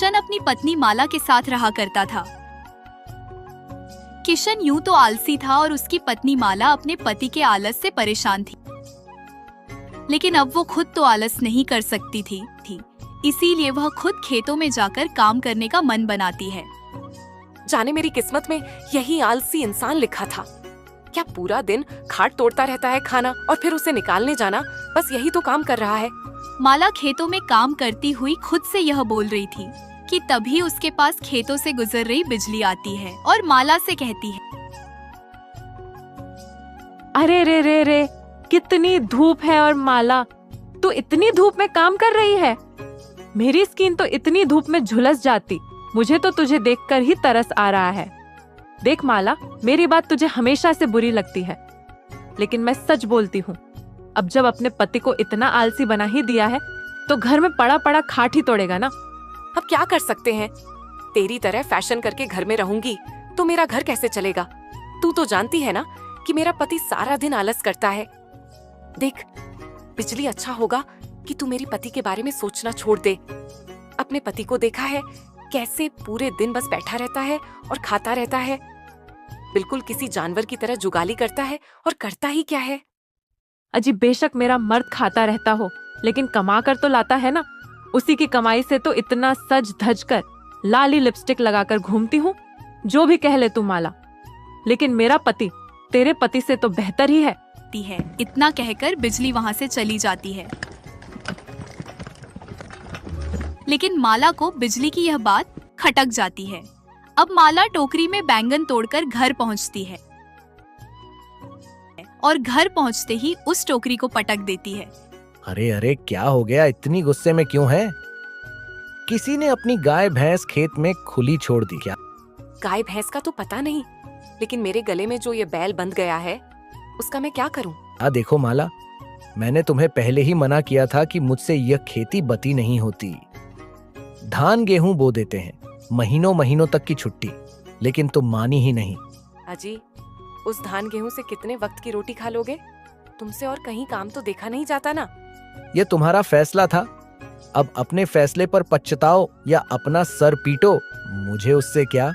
किशन अपनी पत्नी माला के साथ रहा करता था। किशन यूं तो आलसी था और उसकी पत्नी माला अपने पति के आलस से परेशान थी, लेकिन अब वो खुद तो आलस नहीं कर सकती थी, इसीलिए वह खुद खेतों में जाकर काम करने का मन बनाती है। जाने मेरी किस्मत में यही आलसी इंसान लिखा था। क्या पूरा दिन खाट तोड़ता रहता है खाना और फिर उसे निकालने जाना, बस यही तो काम कर रहा है। माला खेतों में काम करती हुई खुद से यह बोल रही थी कि तभी उसके पास खेतों से गुजर रही बिजली आती है और माला से कहती है, अरे रे रे रे, कितनी धूप है और माला, तू इतनी धूप में काम कर रही है। मेरी स्किन तो इतनी धूप में झुलस जाती। मुझे तो तुझे देखकर ही तरस आ रहा है। देख माला, मेरी बात तुझे हमेशा से बुरी लगती है, लेकिन मैं सच बोलती हूँ। अब जब अपने पति को इतना आलसी बना ही दिया है तो घर में पड़ा पड़ा खाट ही तोड़ेगा ना। अब क्या कर सकते हैं, तेरी तरह फैशन करके घर में रहूंगी तो मेरा घर कैसे चलेगा। तू तो जानती है ना कि मेरा पति सारा दिन आलस करता है। देख, बिजली अच्छा होगा कि तू मेरी पति के बारे में सोचना छोड़ दे। अपने पति को देखा है कैसे पूरे दिन बस बैठा रहता है और खाता रहता है, बिल्कुल किसी जानवर की तरह जुगाली करता है। और करता ही क्या है। अजी, बेशक मेरा मर्द खाता रहता हो, लेकिन कमा कर तो लाता है ना। उसी की कमाई से तो इतना सज धज कर लाली लिपस्टिक लगाकर घूमती हूँ। जो भी कह ले तू माला, लेकिन मेरा पति तेरे पति से तो बेहतर ही है। इतना कहकर बिजली वहाँ से चली जाती है। लेकिन माला को बिजली की यह बात खटक जाती है। अब माला टोकरी में बैंगन तोड़कर घर पहुँचती है और घर पहुँचते ही उस टोकरी को पटक देती है। अरे अरे, क्या हो गया, इतनी गुस्से में क्यों है? किसी ने अपनी गाय भैंस खेत में खुली छोड़ दी क्या? गाय भैंस का तो पता नहीं, लेकिन मेरे गले में जो ये बैल बंध गया है उसका मैं क्या करूं? देखो माला, मैंने तुम्हें पहले ही मना किया था कि मुझसे यह खेती बती नहीं होती। धान गेहूं बो देते हैं, महीनों महीनों तक की छुट्टी, लेकिन तुम मानी ही नहीं। अजी, उस धान गेहूं से कितने वक्त की रोटी खा लोगे? तुमसे और कहीं काम तो देखा नहीं जाता ना। यह तुम्हारा फैसला था। अब अपने फैसले पर पछताओ या अपना सर पीटो, मुझे उससे क्या।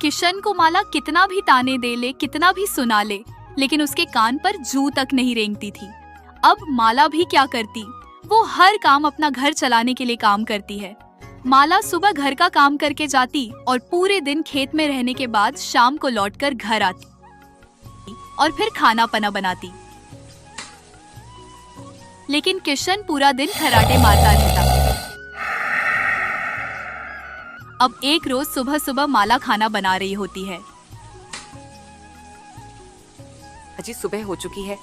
किशन को माला कितना भी ताने दे ले, कितना भी सुना ले, लेकिन उसके कान पर जू तक नहीं रेंगती थी। अब माला भी क्या करती, वो हर काम अपना घर चलाने के लिए काम करती है। माला सुबह घर का काम करके जाती और पूरे दिन खेत में रहने के बाद शाम को लौटकर घर आती और फिर खाना पना बनाती। लेकिन किशन पूरा दिन खर्राटे मारता रहता। अब एक रोज सुबह सुबह माला खाना बना रही होती है। अजी, सुबह हो चुकी है,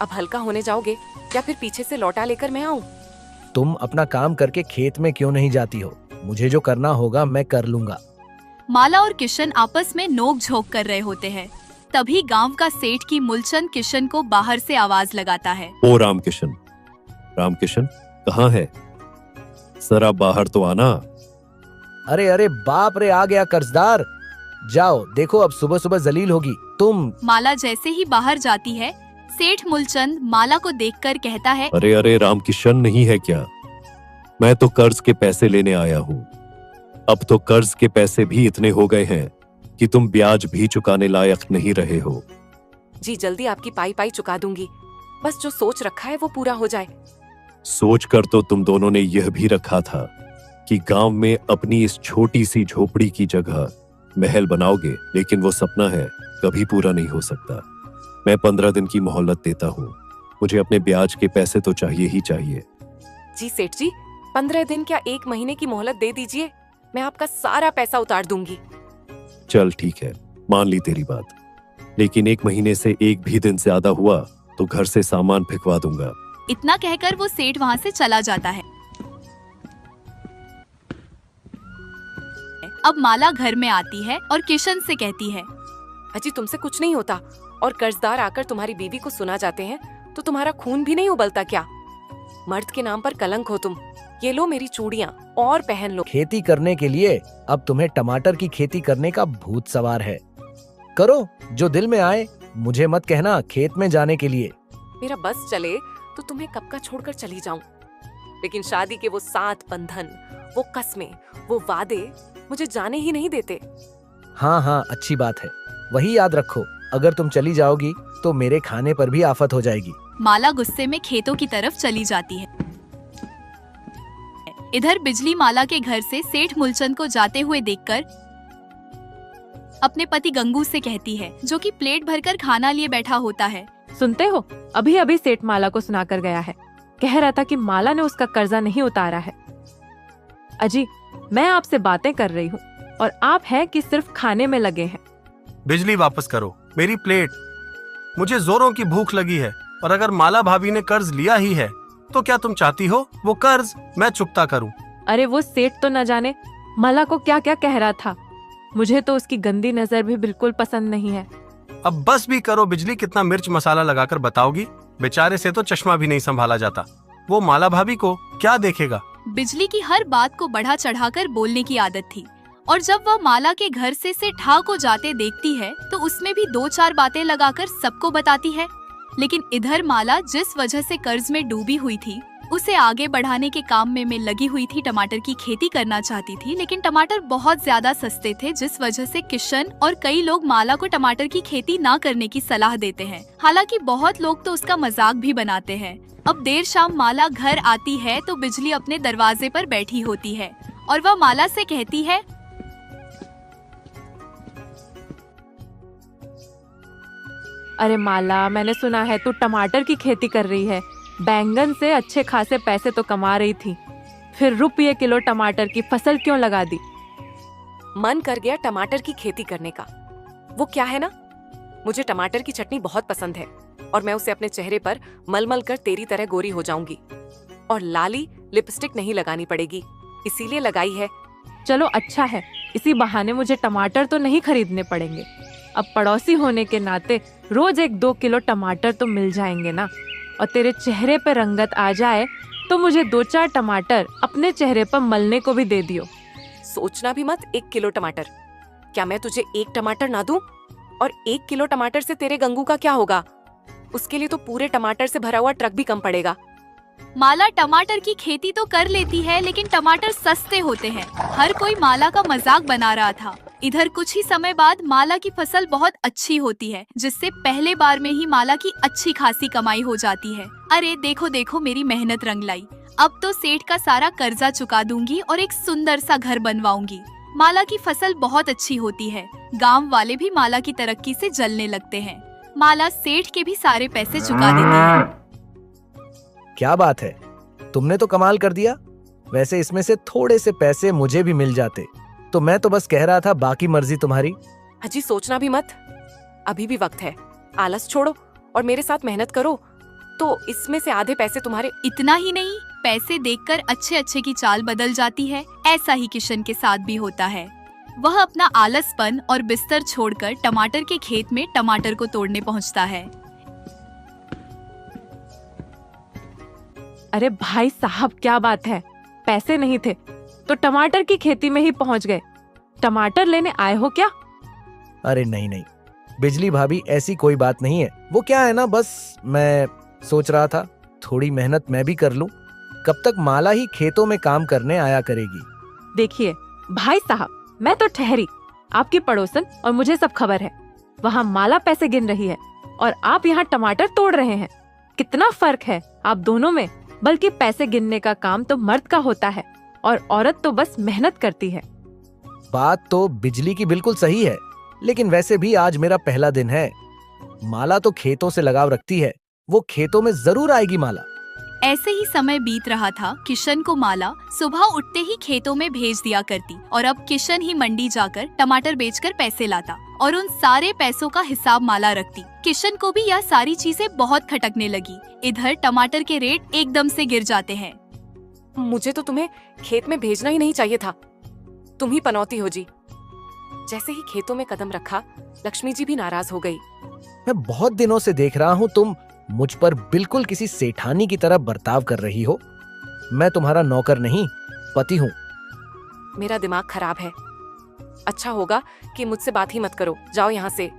अब हल्का होने जाओगे या फिर पीछे से लौटा लेकर मैं आऊं? तुम अपना काम करके खेत में क्यों नहीं जाती हो? मुझे जो करना होगा मैं कर लूंगा। माला और किशन आपस में नोक झोंक कर रहे होते हैं। तभी गांव का सेठ की मूलचंद किशन को बाहर से आवाज लगाता है। ओ रामकिशन, रामकिशन कहाँ है? जरा बाहर तो आना। अरे अरे बाप रे, आ गया कर्जदार। जाओ देखो, अब सुबह सुबह जलील होगी तुम। माला जैसे ही बाहर जाती है, सेठ मूलचंद माला को देखकर कहता है, अरे अरे, रामकिशन नहीं है क्या? मैं तो कर्ज के पैसे लेने आया हूँ। अब तो कर्ज के पैसे भी इतने हो गए हैं कि तुम ब्याज भी चुकाने लायक नहीं रहे हो। जी, जल्दी आपकी पाई पाई चुका दूंगी, बस जो सोच रखा है वो पूरा हो जाए। सोच कर तो तुम दोनों ने यह भी रखा था कि गांव में अपनी इस छोटी सी झोपड़ी की जगह महल बनाओगे, लेकिन वो सपना है, कभी पूरा नहीं हो सकता। मैं 15 दिन की मोहलत देता हूँ। मुझे अपने ब्याज के पैसे तो चाहिए ही चाहिए। जी सेठ जी, 15 दिन क्या 1 महीने की मोहलत दे दीजिए, मैं आपका सारा पैसा उतार दूंगी। चल ठीक है, मान ली तेरी बात, लेकिन 1 महीने से 1 भी दिन ज्यादा हुआ तो घर से सामान फेंकवा दूंगा। इतना कहकर वो सेठ वहाँ से चला जाता है। अब माला घर में आती है और किशन से कहती है, अजी तुमसे कुछ नहीं होता, और कर्जदार आकर तुम्हारी बीवी को सुना जाते हैं तो तुम्हारा खून भी नहीं उबलता क्या? मर्द के नाम पर कलंक हो तुम। ये लो मेरी चूड़ियाँ और पहन लो। खेती करने के लिए अब तुम्हें टमाटर की खेती करने का भूत सवार है। करो जो दिल में आए, मुझे मत कहना खेत में जाने के लिए। मेरा बस चले तो तुम्हें कब का छोड़कर चली जाऊं, लेकिन शादी के वो 7 बंधन वो कस्में, वो वादे मुझे जाने ही नहीं देते। हाँ हाँ, अच्छी बात है। वही याद रखो, अगर तुम चली जाओगी तो मेरे खाने पर भी आफत हो जाएगी। माला गुस्से में खेतों की तरफ चली जाती है। इधर बिजली माला के घर से सेठ मूलचंद को जाते हुए देखकर अपने पति गंगू से कहती है, जो कि प्लेट भरकर खाना लिए बैठा होता है। सुनते हो, अभी अभी सेठ माला को सुनाकर गया है। कह रहा था कि माला ने उसका कर्जा नहीं उतारा है। अजी, मैं आपसे बातें कर रही हूँ और आप हैं कि सिर्फ खाने में लगे हैं। बिजली वापस करो मेरी प्लेट। मुझे जोरों की भूख लगी है, और अगर माला भाभी ने कर्ज लिया ही है तो क्या तुम चाहती हो वो कर्ज मैं चुकता करूं? अरे वो सेठ तो न जाने माला को क्या क्या कह रहा था। मुझे तो उसकी गंदी नजर भी बिल्कुल पसंद नहीं है। अब बस भी करो बिजली, कितना मिर्च मसाला लगाकर बताओगी? बेचारे से तो चश्मा भी नहीं संभाला जाता। वो माला भाभी को क्या देखेगा? बिजली की हर बात को बढ़ा चढ़ाकर बोलने की आदत थी, और जब वह माला के घर से ठा को जाते देखती है तो उसमें भी 2-4 बातें लगाकर सबको बताती है। लेकिन इधर माला जिस वजह से कर्ज में डूबी हुई थी, उसे आगे बढ़ाने के काम में लगी हुई थी। टमाटर की खेती करना चाहती थी, लेकिन टमाटर बहुत ज्यादा सस्ते थे, जिस वजह से किशन और कई लोग माला को टमाटर की खेती ना करने की सलाह देते हैं। हालांकि बहुत लोग तो उसका मजाक भी बनाते हैं। अब देर शाम माला घर आती है तो बिजली अपने दरवाजे पर बैठी होती है और वह माला से कहती है, अरे माला, मैंने सुना है तू टमाटर की खेती कर रही है। बैंगन से अच्छे खासे पैसे तो कमा रही थी, फिर रुपये किलो टमाटर की फसल क्यों लगा दी? मन कर गया टमाटर की खेती करने का। वो क्या है ना, मुझे टमाटर की चटनी बहुत पसंद है और मैं उसे अपने चेहरे पर मलमल कर तेरी तरह गोरी हो जाऊंगी, और लाली लिपस्टिक नहीं लगानी पड़ेगी, इसीलिए लगाई है। चलो अच्छा है, इसी बहाने मुझे टमाटर तो नहीं खरीदने पड़ेंगे। अब पड़ोसी होने के नाते रोज 1-2 किलो टमाटर तो मिल जाएंगे ना। और तेरे चेहरे पे रंगत आ जाए तो मुझे 2-4 टमाटर अपने चेहरे पर मलने को भी दे दियो। सोचना भी मत 1 किलो टमाटर। क्या मैं तुझे 1 टमाटर ना दूं? और 1 किलो टमाटर से तेरे गंगू का क्या होगा? उसके लिए तो पूरे टमाटर से भरा हुआ ट्रक भी कम पड़ेगा। माला टमाटर की खेती तो कर लेती है, लेकिन टमाटर सस्ते होते हैं। हर कोई माला का मजाक बना रहा था। इधर कुछ ही समय बाद माला की फसल बहुत अच्छी होती है, जिससे पहले बार में ही माला की अच्छी खासी कमाई हो जाती है। अरे देखो देखो, मेरी मेहनत रंग लाई। अब तो सेठ का सारा कर्जा चुका दूंगी और एक सुंदर सा घर बनवाऊंगी। माला की फसल बहुत अच्छी होती है। गांव वाले भी माला की तरक्की से जलने लगते हैं। माला सेठ के भी सारे पैसे चुका देती है। क्या बात है, तुमने तो कमाल कर दिया। वैसे इसमें से थोड़े से पैसे मुझे भी मिल जाते तो मैं तो बस कह रहा था, बाकी मर्जी तुम्हारी। अजी सोचना भी मत, अभी भी वक्त है। आलस छोड़ो और मेरे साथ मेहनत करो, तो इसमें से आधे पैसे तुम्हारे। इतना ही नहीं, पैसे देखकर अच्छे अच्छे की चाल बदल जाती है। ऐसा ही किशन के साथ भी होता है। वह अपना आलसपन और बिस्तर छोड़कर टमाटर के खेत में टमाटर को तोड़ने पहुंचता है। अरे भाई साहब, क्या बात है, पैसे नहीं थे तो टमाटर की खेती में ही पहुंच गए। टमाटर लेने आए हो क्या? अरे नहीं नहीं बिजली भाभी, ऐसी कोई बात नहीं है। वो क्या है ना, बस मैं सोच रहा था थोड़ी मेहनत मैं भी कर लूं। कब तक माला ही खेतों में काम करने आया करेगी। देखिए भाई साहब, मैं तो ठहरी आपकी पड़ोसन और मुझे सब खबर है। वहाँ माला पैसे गिन रही है और आप यहाँ टमाटर तोड़ रहे हैं। कितना फर्क है आप दोनों में। बल्कि पैसे गिनने का काम तो मर्द का होता है और औरत तो बस मेहनत करती है। बात तो बिजली की बिल्कुल सही है, लेकिन वैसे भी आज मेरा पहला दिन है। माला तो खेतों से लगाव रखती है, वो खेतों में जरूर आएगी माला। ऐसे ही समय बीत रहा था। किशन को माला सुबह उठते ही खेतों में भेज दिया करती और अब किशन ही मंडी जाकर टमाटर बेचकर पैसे लाता और उन सारे पैसों का हिसाब माला रखती। किशन को भी यह सारी चीजें बहुत खटकने लगी। इधर टमाटर के रेट एकदम से गिर जाते हैं। मुझे तो तुम्हें खेत में भेजना ही नहीं चाहिए था। तुम ही पनौती हो जी। जैसे ही खेतों में कदम रखा, लक्ष्मी जी भी नाराज हो गई। मैं बहुत दिनों से देख रहा हूँ तुम मुझ पर बिल्कुल किसी सेठानी की तरह बर्ताव कर रही हो। मैं तुम्हारा नौकर नहीं, पति हूँ। मेरा दिमाग खराब है। अच्छा होगा कि मुझसे बात ही मत करो, जाओ यहाँ से।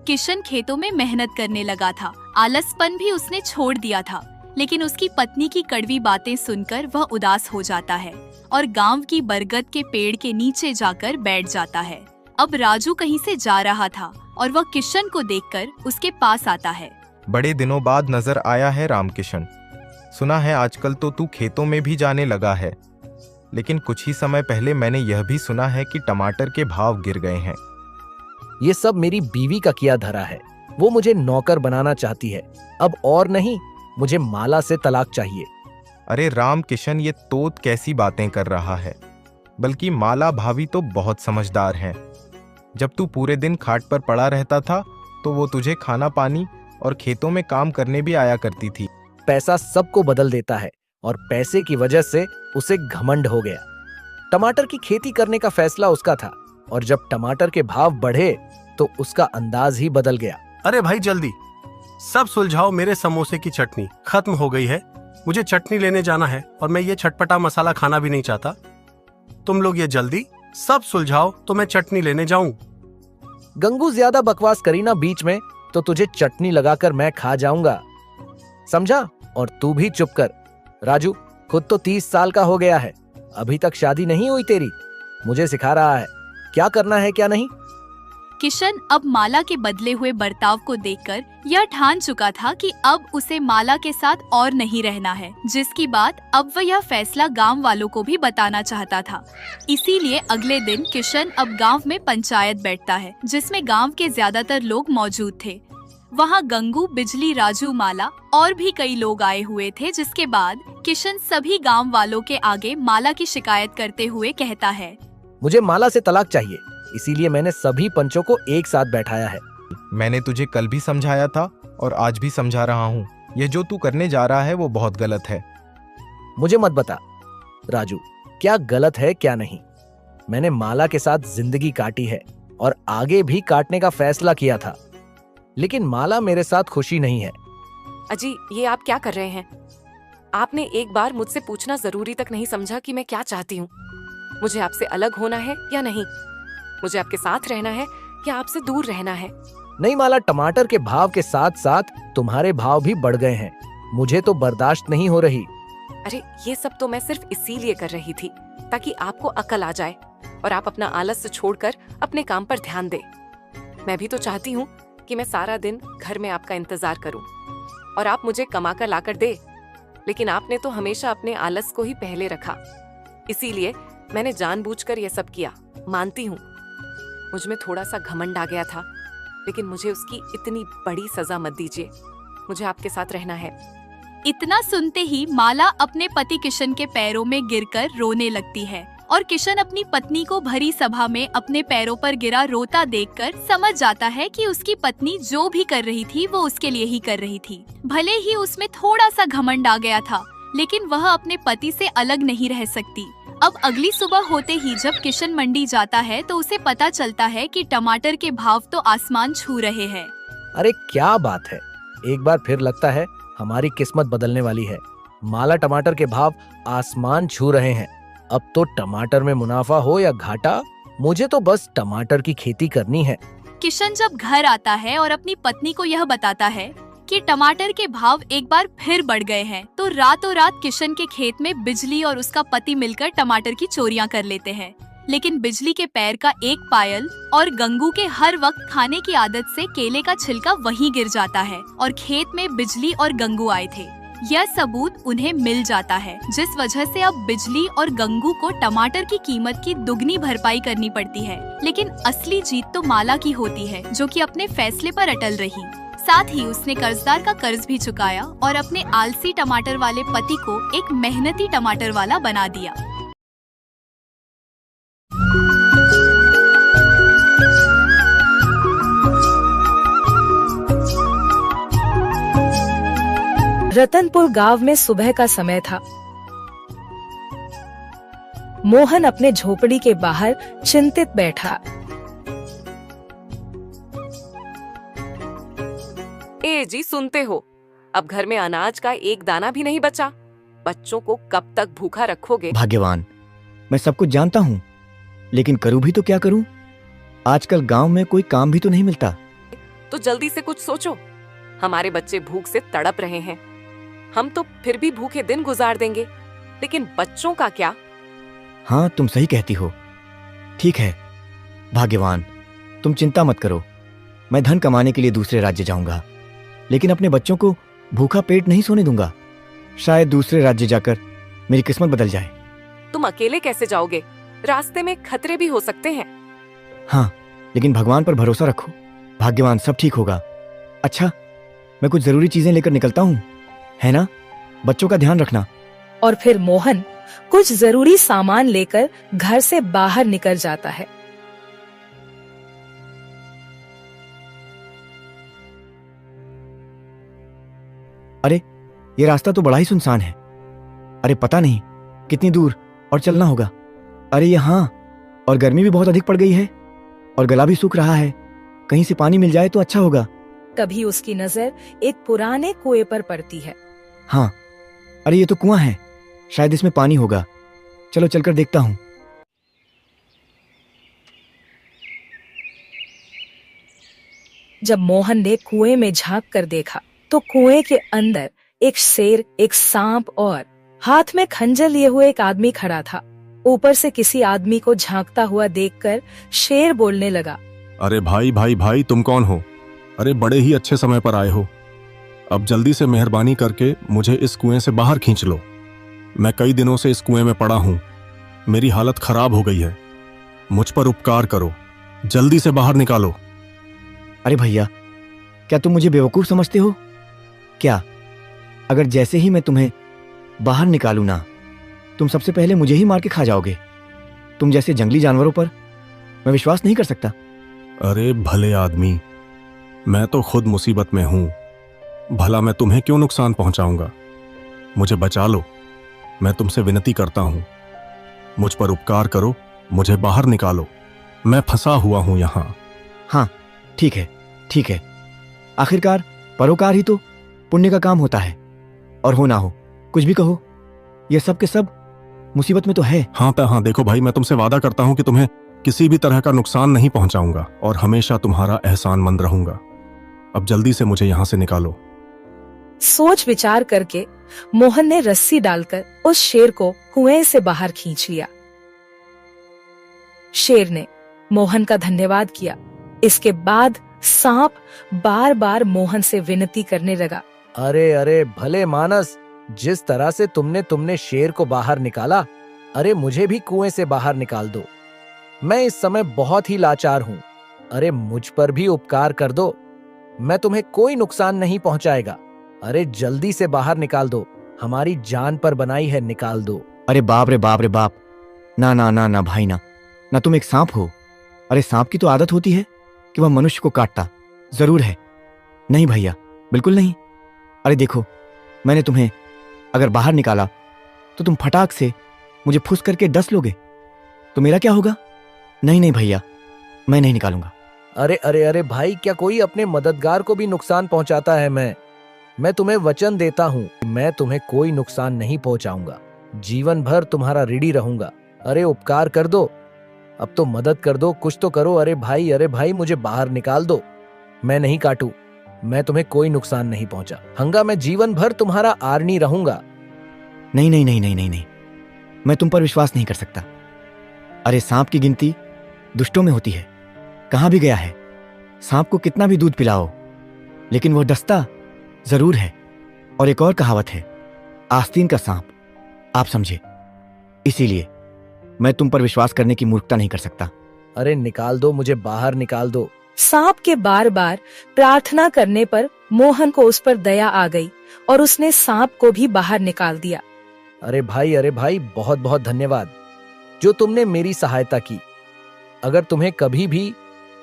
किशन खेतों में मेहनत करने लगा था। आलसपन भी उसने छोड़ दिया था। लेकिन उसकी पत्नी की कड़वी बातें सुनकर वह उदास हो जाता है और गांव की बरगद के पेड़ के नीचे जाकर बैठ जाता है। अब राजू कहीं से जा रहा था और वह किशन को देखकर उसके पास आता है। बड़े दिनों बाद नजर आया है रामकिशन। सुना है आजकल तो तू खेतों में भी जाने लगा है, लेकिन कुछ ही समय पहले मैंने यह भी सुना है कि टमाटर के भाव गिर गए हैं। ये सब मेरी बीवी का किया धरा है। वो मुझे नौकर बनाना चाहती है। अब और नहीं, मुझे माला से तलाक चाहिए। अरे रामकिशन, ये तोत कैसी बातें कर रहा है। बल्कि माला भाभी तो बहुत समझदार हैं। जब तू पूरे दिन खाट पर पड़ा रहता था तो वो तुझे खाना पानी और खेतों में काम करने भी आया करती थी। पैसा सबको बदल देता है और पैसे की वजह से उसे घमंड हो गया। टमाटर की खेती करने का फैसला उसका था और जब टमाटर के भाव बढ़े तो उसका अंदाज ही बदल गया। अरे भाई जल्दी सब सुलझाओ, मेरे समोसे की चटनी खत्म हो गई है। मुझे चटनी लेने जाना है और मैं ये चटपटा मसाला खाना भी नहीं चाहता। तुम लोग ये जल्दी सब सुलझाओ तो मैं चटनी लेने जाऊं। गंगू, ज्यादा बकवास करी ना बीच में तो तुझे चटनी लगाकर मैं खा जाऊंगा, समझा? और तू भी चुप कर। राजू, खुद तो 30 साल का हो गया है, अभी तक शादी नहीं हुई तेरी। मुझे सिखा रहा है क्या करना है क्या नहीं। किशन अब माला के बदले हुए बर्ताव को देखकर यह ठान चुका था कि अब उसे माला के साथ और नहीं रहना है, जिसकी बात अब वह यह फैसला गांव वालों को भी बताना चाहता था। इसीलिए अगले दिन किशन अब गांव में पंचायत बैठता है, जिसमें गांव के ज्यादातर लोग मौजूद थे। वहां गंगू, बिजली, राजू, माला और भी कई लोग आए हुए थे, जिसके बाद किशन सभी गांव वालों के आगे माला की शिकायत करते हुए कहता है, मुझे माला से तलाक चाहिए, इसीलिए मैंने सभी पंचों को एक साथ बैठाया है। मैंने तुझे कल भी समझाया था और आज भी समझा रहा हूँ। यह जो तू करने जा रहा है वो बहुत गलत है। मुझे मत बता राजू, क्या गलत है क्या नहीं। मैंने माला के साथ जिंदगी काटी है और आगे भी काटने का फैसला किया था, लेकिन माला मेरे साथ खुशी नहीं है। अजी, ये आप क्या कर रहे हैं? आपने एक बार मुझसे पूछना जरूरी तक नहीं समझा कि मैं क्या चाहती हूँ। मुझे आपसे अलग होना है या नहीं? मुझे आपके साथ रहना है या आपसे दूर रहना है? नहीं माला, टमाटर के भाव के साथ साथ तुम्हारे भाव भी बढ़ गए हैं। मुझे तो बर्दाश्त नहीं हो रही। अरे ये सब तो मैं सिर्फ इसीलिए कर रही थी ताकि आपको अकल आ जाए और आप अपना आलस छोड़कर अपने काम पर ध्यान दें। मैं भी तो चाहती हूँ कि मैं सारा दिन घर में आपका इंतजार करूं और आप मुझे कमा कर लाकर दे, लेकिन आपने तो हमेशा अपने आलस को ही पहले रखा। इसीलिए मैंने जानबूझकर यह सब किया। मानती हूँ मुझ में थोड़ा सा घमंड आ गया था, लेकिन मुझे उसकी इतनी बड़ी सजा मत दीजिए। मुझे आपके साथ रहना है। इतना सुनते ही माला अपने पति किशन के पैरों में गिरकर रोने लगती है और किशन अपनी पत्नी को भरी सभा में अपने पैरों पर गिरा रोता देखकर समझ जाता है कि उसकी पत्नी जो भी कर रही थी वो उसके लिए ही कर रही थी। भले ही उसमें थोड़ा सा घमंड आ गया था, लेकिन वह अपने पति से अलग नहीं रह सकती। अब अगली सुबह होते ही जब किशन मंडी जाता है तो उसे पता चलता है कि टमाटर के भाव तो आसमान छू रहे हैं। अरे क्या बात है, एक बार फिर लगता है हमारी किस्मत बदलने वाली है। माला, टमाटर के भाव आसमान छू रहे हैं। अब तो टमाटर में मुनाफा हो या घाटा, मुझे तो बस टमाटर की खेती करनी है। किशन जब घर आता है और अपनी पत्नी को यह बताता है कि टमाटर के भाव एक बार फिर बढ़ गए हैं, तो रातों रात किशन के खेत में बिजली और उसका पति मिलकर टमाटर की चोरियां कर लेते हैं। लेकिन बिजली के पैर का एक पायल और गंगू के हर वक्त खाने की आदत से केले का छिलका वहीं गिर जाता है और खेत में बिजली और गंगू आए थे, यह सबूत उन्हें मिल जाता है, जिस वजह से अब बिजली और गंगू को टमाटर की कीमत की दुगनी भरपाई करनी पड़ती है। लेकिन असली जीत तो माला की होती है, जो कि अपने फैसले पर अटल रही। साथ ही उसने कर्जदार का कर्ज भी चुकाया और अपने आलसी टमाटर वाले पति को एक मेहनती टमाटर वाला बना दिया। रतनपुर गांव में सुबह का समय था। मोहन अपने झोपड़ी के बाहर चिंतित बैठा। ए जी, सुनते हो? अब घर में अनाज का एक दाना भी नहीं बचा। बच्चों को कब तक भूखा रखोगे? भाग्यवान, मैं सब कुछ जानता हूँ, लेकिन करूँ भी तो क्या करूँ? आजकल गांव में कोई काम भी तो नहीं मिलता। तो जल्दी से कुछ सोचो। हमारे बच्चे भूख से तड़प रहे हैं। हम तो फिर भी भूखे दिन गुजार देंगे, लेकिन बच्चों का क्या? हाँ, तुम सही कहती हो। ठीक है भाग्यवान, तुम चिंता मत करो। मैं धन कमाने के लिए दूसरे राज्य जाऊंगा, लेकिन अपने बच्चों को भूखा पेट नहीं सोने दूंगा। शायद दूसरे राज्य जाकर मेरी किस्मत बदल जाए। तुम अकेले कैसे जाओगे? रास्ते में खतरे भी हो सकते हैं। हाँ, लेकिन भगवान पर भरोसा रखो, भाग्यवान, सब ठीक होगा। अच्छा, मैं कुछ जरूरी चीजें लेकर निकलता हूँ, है ना? बच्चों का ध्यान रखना। और फिर मोहन कुछ जरूरी सामान लेकर घर से बाहर निकल जाता है। अरे, ये रास्ता तो बड़ा ही सुनसान है। अरे पता नहीं कितनी दूर और चलना होगा। अरे यहाँ, और गर्मी भी बहुत अधिक पड़ गई है और गला भी सूख रहा है। कहीं से पानी मिल जाए तो अच्छा होगा। तभी उसकी नजर एक पुराने कुएं पर पड़ती है। हाँ, अरे ये तो कुआं है, शायद इसमें पानी होगा। चलो चलकर देखता हूँ। जब मोहन ने कुएं में झांक कर देखा तो कुएं के अंदर एक शेर, एक सांप और हाथ में खंजर लिए हुए एक आदमी खड़ा था। ऊपर से किसी आदमी को झांकता हुआ देखकर शेर बोलने लगा। अरे भाई भाई भाई, तुम कौन हो? अरे बड़े ही अच्छे समय पर आए हो। अब जल्दी से मेहरबानी करके मुझे इस कुएं से बाहर खींच लो। मैं कई दिनों से इस कुएं में पड़ा हूं, मेरी हालत खराब हो गई है। मुझ पर उपकार करो, जल्दी से बाहर निकालो। अरे भैया, क्या तुम मुझे बेवकूफ समझते हो क्या? अगर जैसे ही मैं तुम्हें बाहर निकालूं ना, तुम सबसे पहले मुझे ही मार के खा जाओगे। तुम जैसे जंगली जानवरों पर मैं विश्वास नहीं कर सकता। अरे भले आदमी, मैं तो खुद मुसीबत में हूं, भला मैं तुम्हें क्यों नुकसान पहुंचाऊंगा? मुझे बचा लो, मैं तुमसे विनती करता हूं। मुझ पर उपकार करो, मुझे बाहर निकालो, मैं फंसा हुआ हूं यहां। हाँ, ठीक है, ठीक है। आखिरकार परोकार ही तो पुण्य का काम होता है। और हो ना हो, कुछ भी कहो, ये सब के सब मुसीबत में तो है। हाँ, देखो भाई, मैं तुमसे वादा करता हूं कि तुम्हें किसी भी तरह का नुकसान नहीं पहुंचाऊंगा और हमेशा तुम्हारा एहसानमंद रहूंगा। अब जल्दी से मुझे यहां से निकालो। सोच विचार करके मोहन ने रस्सी डालकर उस शेर को कुएं से बाहर खींच लिया। शेर ने मोहन का धन्यवाद किया। इसके बाद सांप बार बार मोहन से विनती करने लगा। अरे अरे भले मानस, जिस तरह से तुमने शेर को बाहर निकाला, अरे मुझे भी कुएं से बाहर निकाल दो। मैं इस समय बहुत ही लाचार हूं। अरे मुझ पर भी उपकार कर दो, मैं तुम्हें कोई नुकसान नहीं पहुंचाएगा। अरे जल्दी से बाहर निकाल दो, हमारी जान पर बनाई है, निकाल दो। अरे बाप रे बाप रे बाप, ना ना ना ना भाई, ना तुम एक सांप हो। अरे सांप की तो आदत होती है कि वह मनुष्य को काटता जरूर है। नहीं भैया, बिल्कुल नहीं। अरे देखो, मैंने तुम्हें अगर बाहर निकाला तो तुम फटाक से मुझे फुस करके डस लोगे, तो मेरा क्या होगा? नहीं नहीं भैया, मैं नहीं निकालूंगा। अरे अरे अरे भाई, क्या कोई अपने मददगार को भी नुकसान पहुंचाता है? मैं तुम्हें वचन देता हूं, मैं तुम्हें कोई नुकसान नहीं पहुंचाऊंगा, जीवन भर तुम्हारा ऋणी रहूंगा। अरे उपकार कर दो, अब तो मदद कर दो, कुछ तो करो। अरे भाई, मुझे बाहर निकाल दो। मैं नहीं काटू, मैं तुम्हें कोई नुकसान नहीं पहुंचा हंगा, मैं जीवन भर तुम्हारा आर्णी रहूंगा। नहीं नहीं नहीं नहीं नहीं नहीं, मैं तुम पर विश्वास नहीं कर सकता। अरे सांप की गिनती दुष्टों में होती है। कहां भी गया है, सांप को कितना भी दूध पिलाओ, लेकिन वह डसता जरूर है। और एक और कहावत है, आस्तीन का सांप, आप समझे। इसीलिए मैं तुम पर विश्वास करने की मूर्खता नहीं कर सकता। अरे निकाल दो, मुझे बाहर निकाल दो। सांप के बार बार प्रार्थना करने पर मोहन को उस पर दया आ गई और उसने सांप को भी बाहर निकाल दिया। अरे भाई, बहुत बहुत धन्यवाद जो तुमने मेरी सहायता की। अगर तुम्हें कभी भी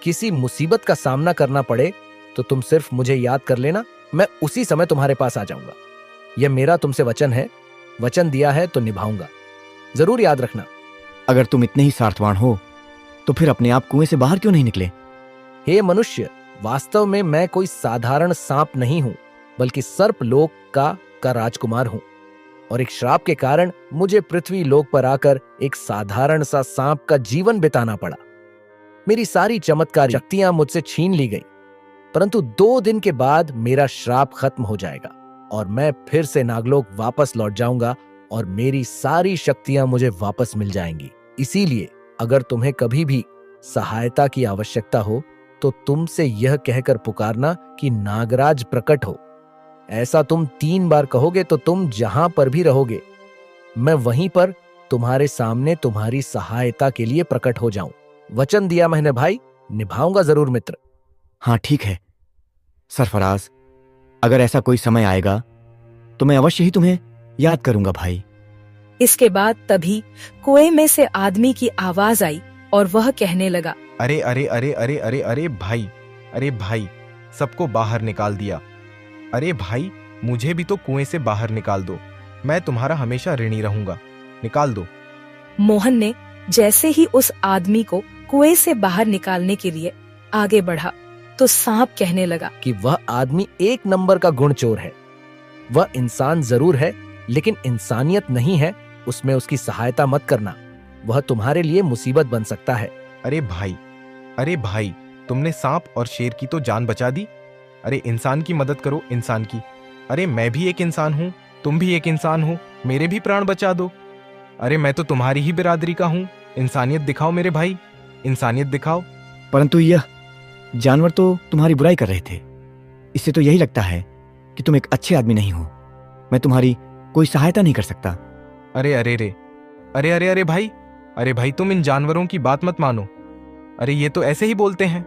किसी मुसीबत का सामना करना पड़े तो तुम सिर्फ मुझे याद कर लेना, मैं उसी समय तुम्हारे पास आ जाऊंगा। यह मेरा तुमसे वचन है, वचन दिया है तो निभाऊंगा, जरूर याद रखना। अगर तुम इतने ही सार्थवान हो तो फिर अपने आप कुएं से बाहर क्यों नहीं निकले? हे मनुष्य, वास्तव में मैं कोई साधारण सांप नहीं हूं, बल्कि सर्प लोक का राजकुमार हूं। और एक श्राप के कारण मुझे पृथ्वी लोक पर आकर एक साधारण सा सांप का जीवन बिताना पड़ा। मेरी सारी चमत्कारी शक्तियां मुझसे छीन ली गई, परंतु 2 दिन के बाद मेरा श्राप खत्म हो जाएगा। और मैं फिर से नागलोक वापस लौट जाऊंगा और मेरी सारी शक्तियां मुझे वापस मिल जाएंगी। इसीलिए अगर तुम्हें कभी भी सहायता की आवश्यकता हो तो तुमसे यह कहकर पुकारना कि नागराज प्रकट हो। ऐसा तुम 3 बार कहोगे तो तुम जहां पर भी रहोगे मैं वहीं पर तुम्हारे सामने तुम्हारी सहायता के लिए प्रकट हो जाऊं। वचन दिया मैंने भाई, निभाऊंगा जरूर मित्र। हाँ ठीक है सरफराज, अगर ऐसा कोई समय आएगा तो मैं अवश्य ही तुम्हें याद करूंगा भाई। इसके बाद तभी कुएं में से आदमी की आवाज आई और वह कहने लगा, अरे अरे अरे अरे अरे अरे भाई, अरे भाई, सबको बाहर निकाल दिया। अरे भाई, मुझे भी तो कुएं से बाहर निकाल दो, मैं तुम्हारा हमेशा ऋणी रहूंगा, निकाल दो। मोहन ने जैसे ही उस आदमी को कुएं से बाहर निकालने के लिए आगे बढ़ा तो सांप कहने लगा कि वह आदमी 1 नंबर का गुण चोर है। वह इंसान जरूर है लेकिन इंसानियत नहीं है, उसमें उसकी सहायता मत करना, वह तुम्हारे लिए मुसीबत बन सकता है। अरे भाई, तुमने सांप और शेर की तो जान बचा दी। अरे इंसान की मदद करो, इंसान की। अरे मैं भी एक इंसान हूँ, तुम भी एक इंसान हो, मेरे भी प्राण बचा दो। अरे मैं तो तुम्हारी ही बिरादरी का हूँ, इंसानियत दिखाओ मेरे भाई, इंसानियत दिखाओ। परंतु यह जानवर तो तुम्हारी बुराई कर रहे थे, इससे तो यही लगता है कि तुम एक अच्छे आदमी नहीं हो। मैं तुम्हारी कोई सहायता नहीं कर सकता। अरे अरे रे, अरे अरे अरे भाई, अरे भाई, तुम इन जानवरों की बात मत मानो। अरे ये तो ऐसे ही बोलते हैं।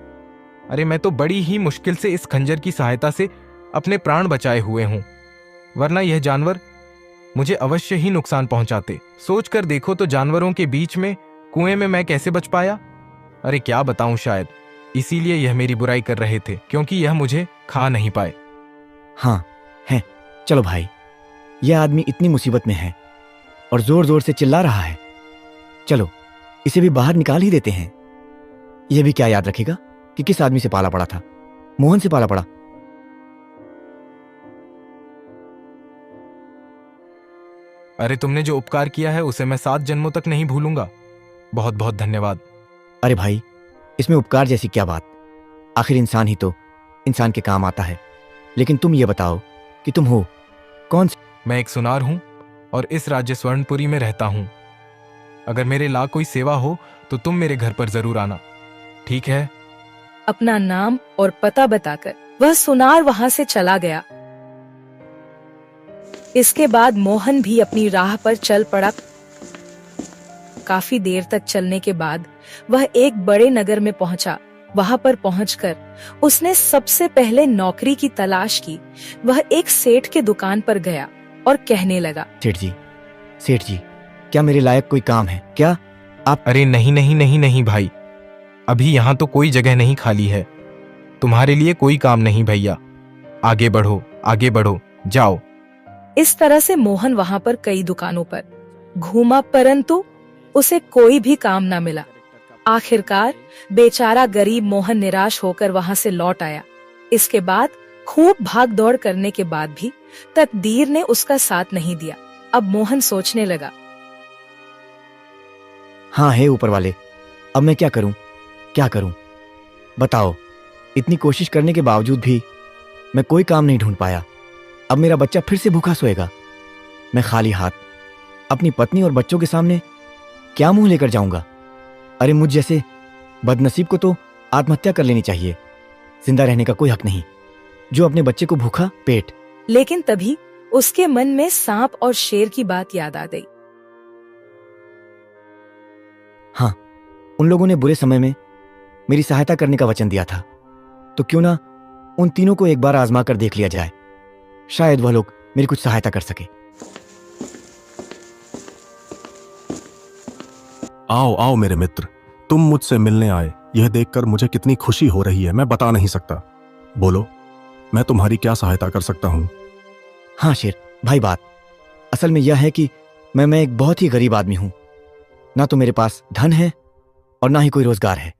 अरे मैं तो बड़ी ही मुश्किल से इस खंजर की सहायता से अपने प्राण बचाए हुए हूं, वरना यह जानवर मुझे अवश्य ही नुकसान पहुंचाते। सोच कर देखो तो जानवरों के बीच में कुएं में मैं कैसे बच पाया। अरे क्या बताऊं, शायद इसीलिए यह मेरी बुराई कर रहे थे, क्योंकि यह मुझे खा नहीं पाए। हाँ है, चलो भाई, यह आदमी इतनी मुसीबत में है और जोर जोर से चिल्ला रहा है, चलो इसे भी बाहर निकाल ही देते हैं। यह भी क्या याद रखेगा कि किस आदमी से पाला पड़ा था, मोहन से पाला पड़ा। अरे तुमने जो उपकार किया है उसे मैं 7 जन्मों तक नहीं भूलूंगा। बहुत बहुत धन्यवाद। अरे भाई, इसमें उपकार जैसी क्या बात, आखिर इंसान ही तो इंसान के काम आता है। लेकिन तुम ये बताओ कि तुम हो कौन से? मैं एक सुनार हूं और इस राज्य स्वर्णपुरी में रहता हूं। अगर मेरे लायक कोई सेवा हो तो तुम मेरे घर पर जरूर आना, ठीक है? अपना नाम और पता बताकर वह सुनार वहां से चला गया। इसके बाद मोहन भी अपनी राह पर चल पड़ा। काफी देर तक चलने के बाद वह एक बड़े नगर में पहुंचा। वहां पर पहुंचकर उसने सबसे पहले नौकरी की तलाश की। वह एक सेठ के दुकान पर गया और कहने लगा, सेठ जी, क्या मेरे लायक कोई काम है क्या? आप? अरे नहीं नहीं नहीं नहीं भाई, अभी यहाँ तो कोई जगह नहीं खाली है, तुम्हारे लिए कोई काम नहीं भैया। आगे बढ़ो, आगे बढ़ो, जाओ। इस तरह से मोहन वहां पर कई दुकानों पर घूमा, परंतु उसे कोई भी काम न मिला। आखिरकार बेचारा गरीब मोहन निराश होकर वहां से लौट आया। इसके बाद खूब भाग दौड़ करने के बाद भी तकदीर ने उसका साथ नहीं दिया। अब मोहन सोचने लगा, हाँ है ऊपर वाले, अब मैं क्या करूं, क्या करूं? बताओ, इतनी कोशिश करने के बावजूद भी मैं कोई काम नहीं ढूंढ पाया। अब मेरा बच्चा फिर से भूखा सोएगा। मैं खाली हाथ अपनी पत्नी और बच्चों के सामने क्या मुंह लेकर जाऊंगा? अरे मुझ जैसे बदनसीब को तो आत्महत्या कर लेनी चाहिए, जिंदा रहने का कोई हक नहीं, जो अपने बच्चे को भूखा पेट। लेकिन तभी उसके मन में सांप और शेर की बात याद आ गई। हाँ, उन लोगों ने बुरे समय में मेरी सहायता करने का वचन दिया था, तो क्यों ना उन तीनों को एक बार आजमा कर देख लिया जाए, शायद वह लोग मेरी कुछ सहायता कर सके। आओ आओ मेरे मित्र, तुम मुझसे मिलने आए, यह देखकर मुझे कितनी खुशी हो रही है, मैं बता नहीं सकता। बोलो, मैं तुम्हारी क्या सहायता कर सकता हूं? हाँ शेर भाई, बात असल में यह है कि मैं एक बहुत ही गरीब आदमी हूं। ना तो मेरे पास धन है और ना ही कोई रोजगार है।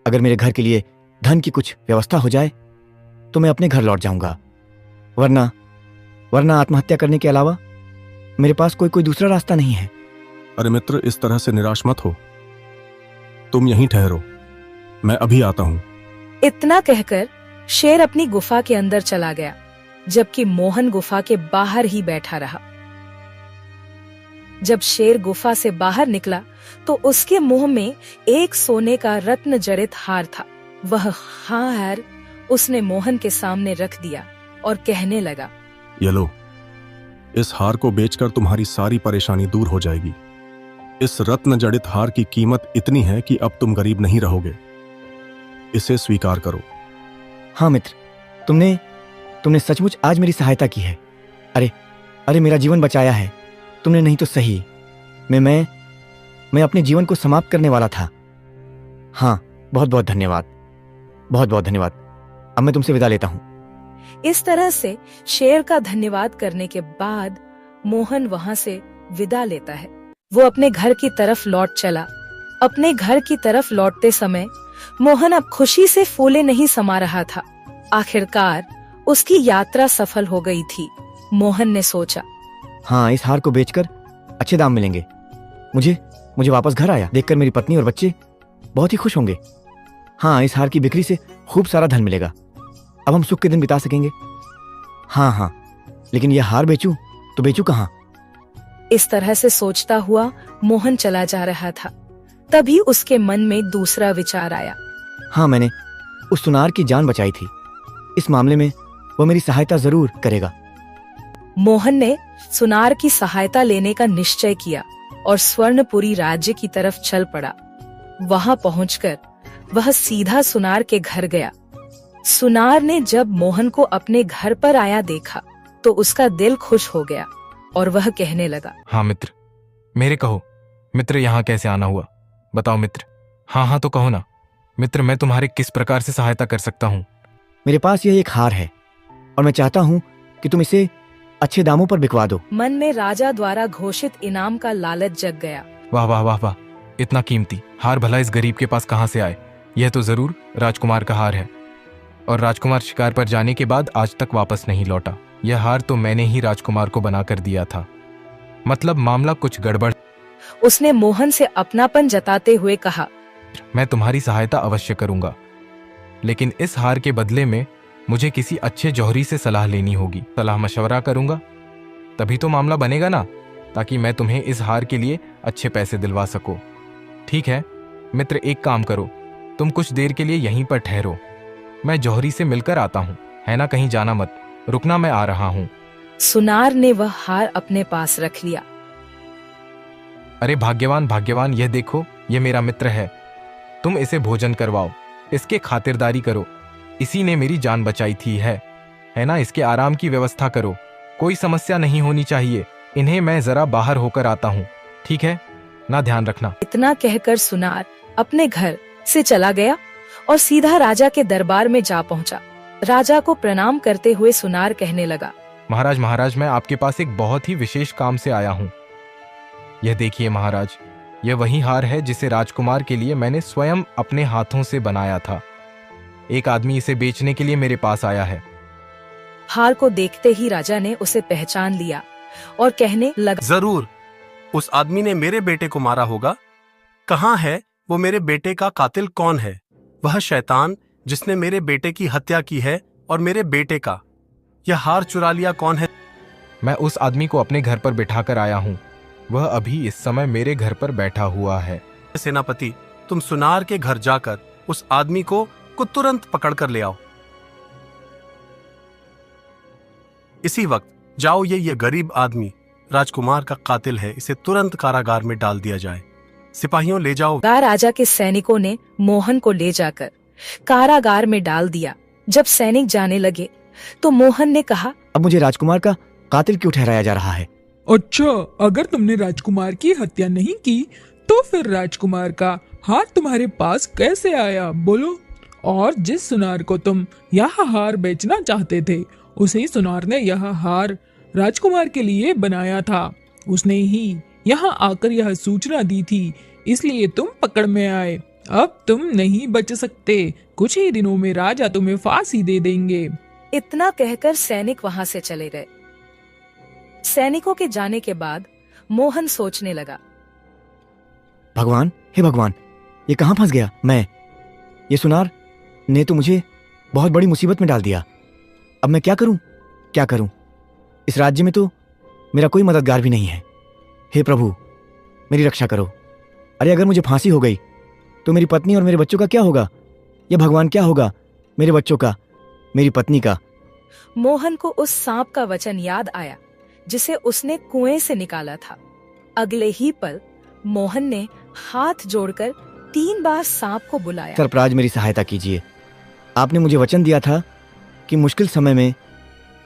अगर मेरे घर के लिए धन की कुछ व्यवस्था हो जाए तो मैं अपने घर लौट जाऊंगा, वरना आत्महत्या करने के अलावा मेरे पास कोई दूसरा रास्ता नहीं है। अरे मित्र, इस तरह से निराश मत हो, तुम यहीं ठहरो, मैं अभी आता हूं। इतना कहकर शेर अपनी गुफा के अंदर चला गया। जबकि मोहन गुफा के बाहर ही बैठा रहा। जब शेर गुफा से बाहर निकला तो उसके मुंह में एक सोने का रत्न जड़ित हार था। वह हार उसने मोहन के सामने रख दिया और कहने लगा, ये लो, इस हार को बेचकर तुम्हारी सारी परेशानी दूर हो जाएगी। इस रत्न जड़ित हार की कीमत इतनी है कि अब तुम गरीब नहीं रहोगे। इसे स्वीकार करो। हाँ मित्र, तुमने सचमुच आज मेरी सहायता की है। अरे मेरा जीवन बचाया है तुमने, नहीं तो सही मैं अपने जीवन को समाप्त करने वाला था। हाँ, बहुत बहुत धन्यवाद, बहुत बहुत धन्यवाद। अब मैं तुमसे विदा लेता हूँ। इस तरह से शेर का धन्यवाद करने के बाद मोहन वहां से विदा लेता है। वो अपने घर की तरफ लौट चला। अपने घर की तरफ लौटते समय मोहन अब खुशी से फूले नहीं समा रहा था। आखिरकार उसकी यात्रा सफल हो गई थी। मोहन ने सोचा, हाँ, इस हार को बेचकर अच्छे दाम मिलेंगे। मुझे वापस घर आया देखकर मेरी पत्नी और बच्चे बहुत ही खुश होंगे। हाँ, इस हार की बिक्री से खूब सारा धन मिलेगा। अब हम सुख के दिन बिता सकेंगे। हाँ, लेकिन यह हार बेचूं तो बेचूं कहाँ? इस तरह से सोचता हुआ मोहन चला जा रहा था। तभी उसके मन में दूसरा विचार आया। हाँ, मैंने उस सुनार की जान बचाई थी। इस मामले में वो मेरी सहायता जरूर करेगा। मोहन ने सुनार की सहायता लेने का निश्चय किया और स्वर्णपुरी राज्य की तरफ चल पड़ा। वहां पहुंचकर वह सीधा सुनार के घर गया। सुनार ने जब मोहन को अपने घर पर आया देखा तो उसका दिल खुश हो गया और वह कहने लगा, हाँ मित्र, मेरे कहो मित्र, यहाँ कैसे आना हुआ? बताओ मित्र। हाँ तो कहो ना मित्र, मैं तुम्हारे किस प्रकार से सहायता कर सकता हूँ? मेरे पास यह एक हार है और मैं चाहता हूँ कि तुम इसे अच्छे दामों पर बिकवा दो। मन में राजा द्वारा घोषित इनाम का लालच जग गया। वाह वाह वाह वाह, इतना कीमती हार भला इस गरीब के पास कहाँ से आए? यह तो जरूर राजकुमार का हार है, और राजकुमार शिकार पर जाने के बाद आज तक वापस नहीं लौटा। यह हार तो मैंने ही राजकुमार को बनाकर दिया था। मतलब मामला कुछ गड़बड़। उसने मोहन से अपनापन जताते हुए कहा, मैं तुम्हारी सहायता अवश्य करूंगा, लेकिन इस हार के बदले में मुझे किसी अच्छे जौहरी से सलाह लेनी होगी। सलाह मशवरा करूंगा तभी तो मामला बनेगा ना, ताकि मैं तुम्हें इस हार के लिए अच्छे पैसे दिलवा सकूं। ठीक है मित्र, एक काम करो, तुम कुछ देर के लिए यहीं पर ठहरो। मैं जौहरी से मिलकर आता हूं, है ना? कहीं जाना मत, रुकना, मैं आ रहा हूं। सुनार ने वह हार अपने पास रख लिया। अरे भाग्यवान, यह देखो, यह मेरा मित्र है। तुम इसे भोजन करवाओ, इसके खातिरदारी करो। इसी ने मेरी जान बचाई थी, है ना? इसके आराम की व्यवस्था करो, कोई समस्या नहीं होनी चाहिए। इन्हें मैं जरा बाहर होकर आता हूँ, ठीक है ना? ध्यान रखना। इतना कहकर सुनार अपने घर से चला गया और सीधा राजा के दरबार में जा पहुंचा। राजा को प्रणाम करते हुए सुनार कहने लगा, महाराज, मैं आपके पास एक बहुत ही विशेष काम से आया हूँ। यह देखिए महाराज, यह वही हार है जिसे राजकुमार के लिए मैंने स्वयं अपने हाथों से बनाया था। एक आदमी इसे बेचने के लिए मेरे पास आया है। हार को देखते ही राजा ने उसे पहचान लिया और कहने लगा, जरूर उस आदमी ने मेरे बेटे को मारा होगा। कहाँ है वो? मेरे बेटे का कातिल कौन है? वह शैतान जिसने मेरे बेटे की हत्या की है और मेरे बेटे का यह हार चुरा लिया कौन है? मैं उस आदमी को अपने घर पर बिठाकर आया हूँ। वह अभी इस समय मेरे घर पर बैठा हुआ है। सेनापति, तुम सुनार के घर जाकर उस आदमी को तुरंत पकड़ कर ले आओ। इसी वक्त जाओ, ये गरीब आदमी राजकुमार का कातिल है, इसे तुरंत कारागार में डाल दिया जाए। सिपाहियों, ले जाओ। राजा के सैनिकों ने मोहन को ले जाकर कारागार में डाल दिया। जब सैनिक जाने लगे तो मोहन ने कहा, अब मुझे राजकुमार का कातिल क्यों ठहराया जा रहा है? अच्छा, अगर तुमने राजकुमार की हत्या नहीं की तो फिर राजकुमार का हार तुम्हारे पास कैसे आया, बोलो? और जिस सुनार को तुम यह हार बेचना चाहते थे, उसी सुनार ने यह हार राजकुमार के लिए बनाया था। उसने ही यहाँ आकर यह सूचना दी थी, इसलिए तुम पकड़ में आए। अब तुम नहीं बच सकते। कुछ ही दिनों में राजा तुम्हें फांसी दे देंगे। इतना कहकर सैनिक वहां से चले गए। सैनिकों के जाने के बाद मोहन सोचने लगा, भगवान, हे भगवान, ये कहाँ फंस गया मैं? ये सुनार ने तो मुझे बहुत बड़ी मुसीबत में डाल दिया। अब मैं क्या करूं? क्या करूं? इस राज्य में तो मेरा कोई मददगार भी नहीं है। हे प्रभु, मेरी रक्षा करो। अरे अगर मुझे फांसी हो गई तो मेरी पत्नी और मेरे बच्चों का क्या होगा? या भगवान क्या होगा मेरे बच्चों का, मेरी पत्नी का? मोहन को उस सांप का वचन याद आया जिसे उसने कुएं से निकाला था। अगले ही पल मोहन ने हाथ जोड़कर 3 बार सांप को बुलाया। सरपराज, मेरी सहायता कीजिए। आपने मुझे वचन दिया था कि मुश्किल समय में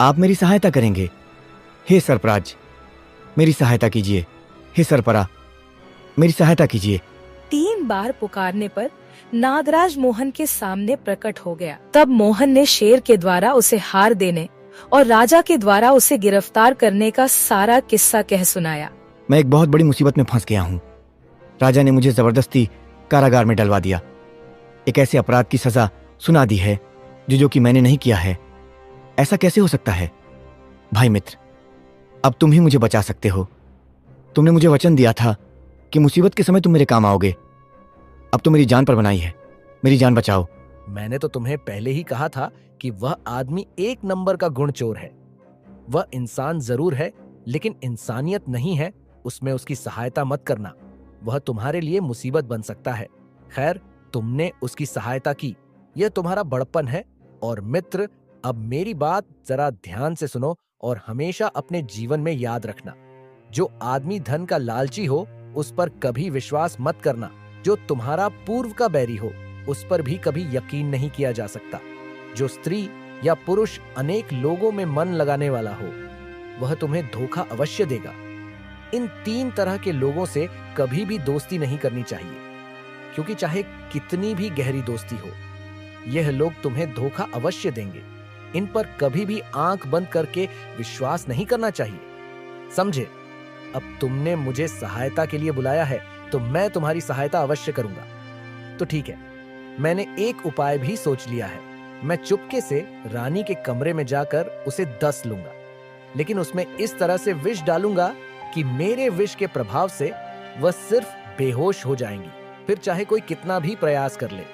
आप मेरी सहायता करेंगे। हे सरपराज, मेरी सहायता कीजिए। हे सरपरा, मेरी सहायता कीजिए। 3 बार पुकारने पर नागराज मोहन के सामने प्रकट हो गया। तब मोहन ने शेर के द्वारा उसे हार देने और राजा के द्वारा उसे गिरफ्तार करने का सारा किस्सा कह सुनाया। मैं एक बहुत बड़ी मुसीबत में फंस गया हूँ। राजा ने मुझे जबरदस्ती कारागार में डलवा दिया। एक ऐसे अपराध की सजा सुना दी है जो कि मैंने नहीं किया है। ऐसा कैसे हो सकता है? भाई मित्र, अब तुम ही मुझे बचा सकते हो। तुमने मुझे वचन दिया था कि मुसीबत के समय तुम मेरे काम आओगे। अब तो मेरी जान पर बनाई है, मेरी जान बचाओ। मैंने तो तुम्हें पहले ही कहा था कि वह आदमी 1 नंबर का गुण चोर है। वह इंसान जरूर है, लेकिन इंसानियत नहीं है। उसमें उसकी सहायता मत करना, वह तुम्हारे लिए मुसीबत बन सकता है। खैर, तुमने उसकी सहायता की, यह तुम्हारा बड़प्पन है। और मित्र, अब मेरी बात जरा ध्यान से सुनो और हमेशा अपने जीवन में याद रखना, जो आदमी धन का लालची हो उस पर कभी विश्वास मत करना। जो तुम्हारा पूर्व का बैरी हो उस पर भी कभी यकीन नहीं किया जा सकता। जो स्त्री या पुरुष अनेक लोगों में मन लगाने वाला हो वह तुम्हें धोखा अवश्य देगा। इन 3 तरह के लोगों से कभी भी दोस्ती नहीं करनी चाहिए, क्योंकि चाहे कितनी भी गहरी दोस्ती हो, यह लोग तुम्हें धोखा अवश्य देंगे। इन पर कभी भी आंख बंद करके विश्वास नहीं करना चाहिए। समझे? अब तुमने मुझे सहायता के लिए बुलाया है तो मैं तुम्हारी सहायता अवश्य करूंगा। तो ठीक है, मैंने एक उपाय भी सोच लिया है। मैं चुपके से रानी के कमरे में जाकर उसे डस लूंगा, लेकिन उसमें इस तरह से विष डालूंगा कि मेरे विष के प्रभाव से वह सिर्फ बेहोश हो जाएंगी। फिर चाहे कोई कितना भी प्रयास कर ले,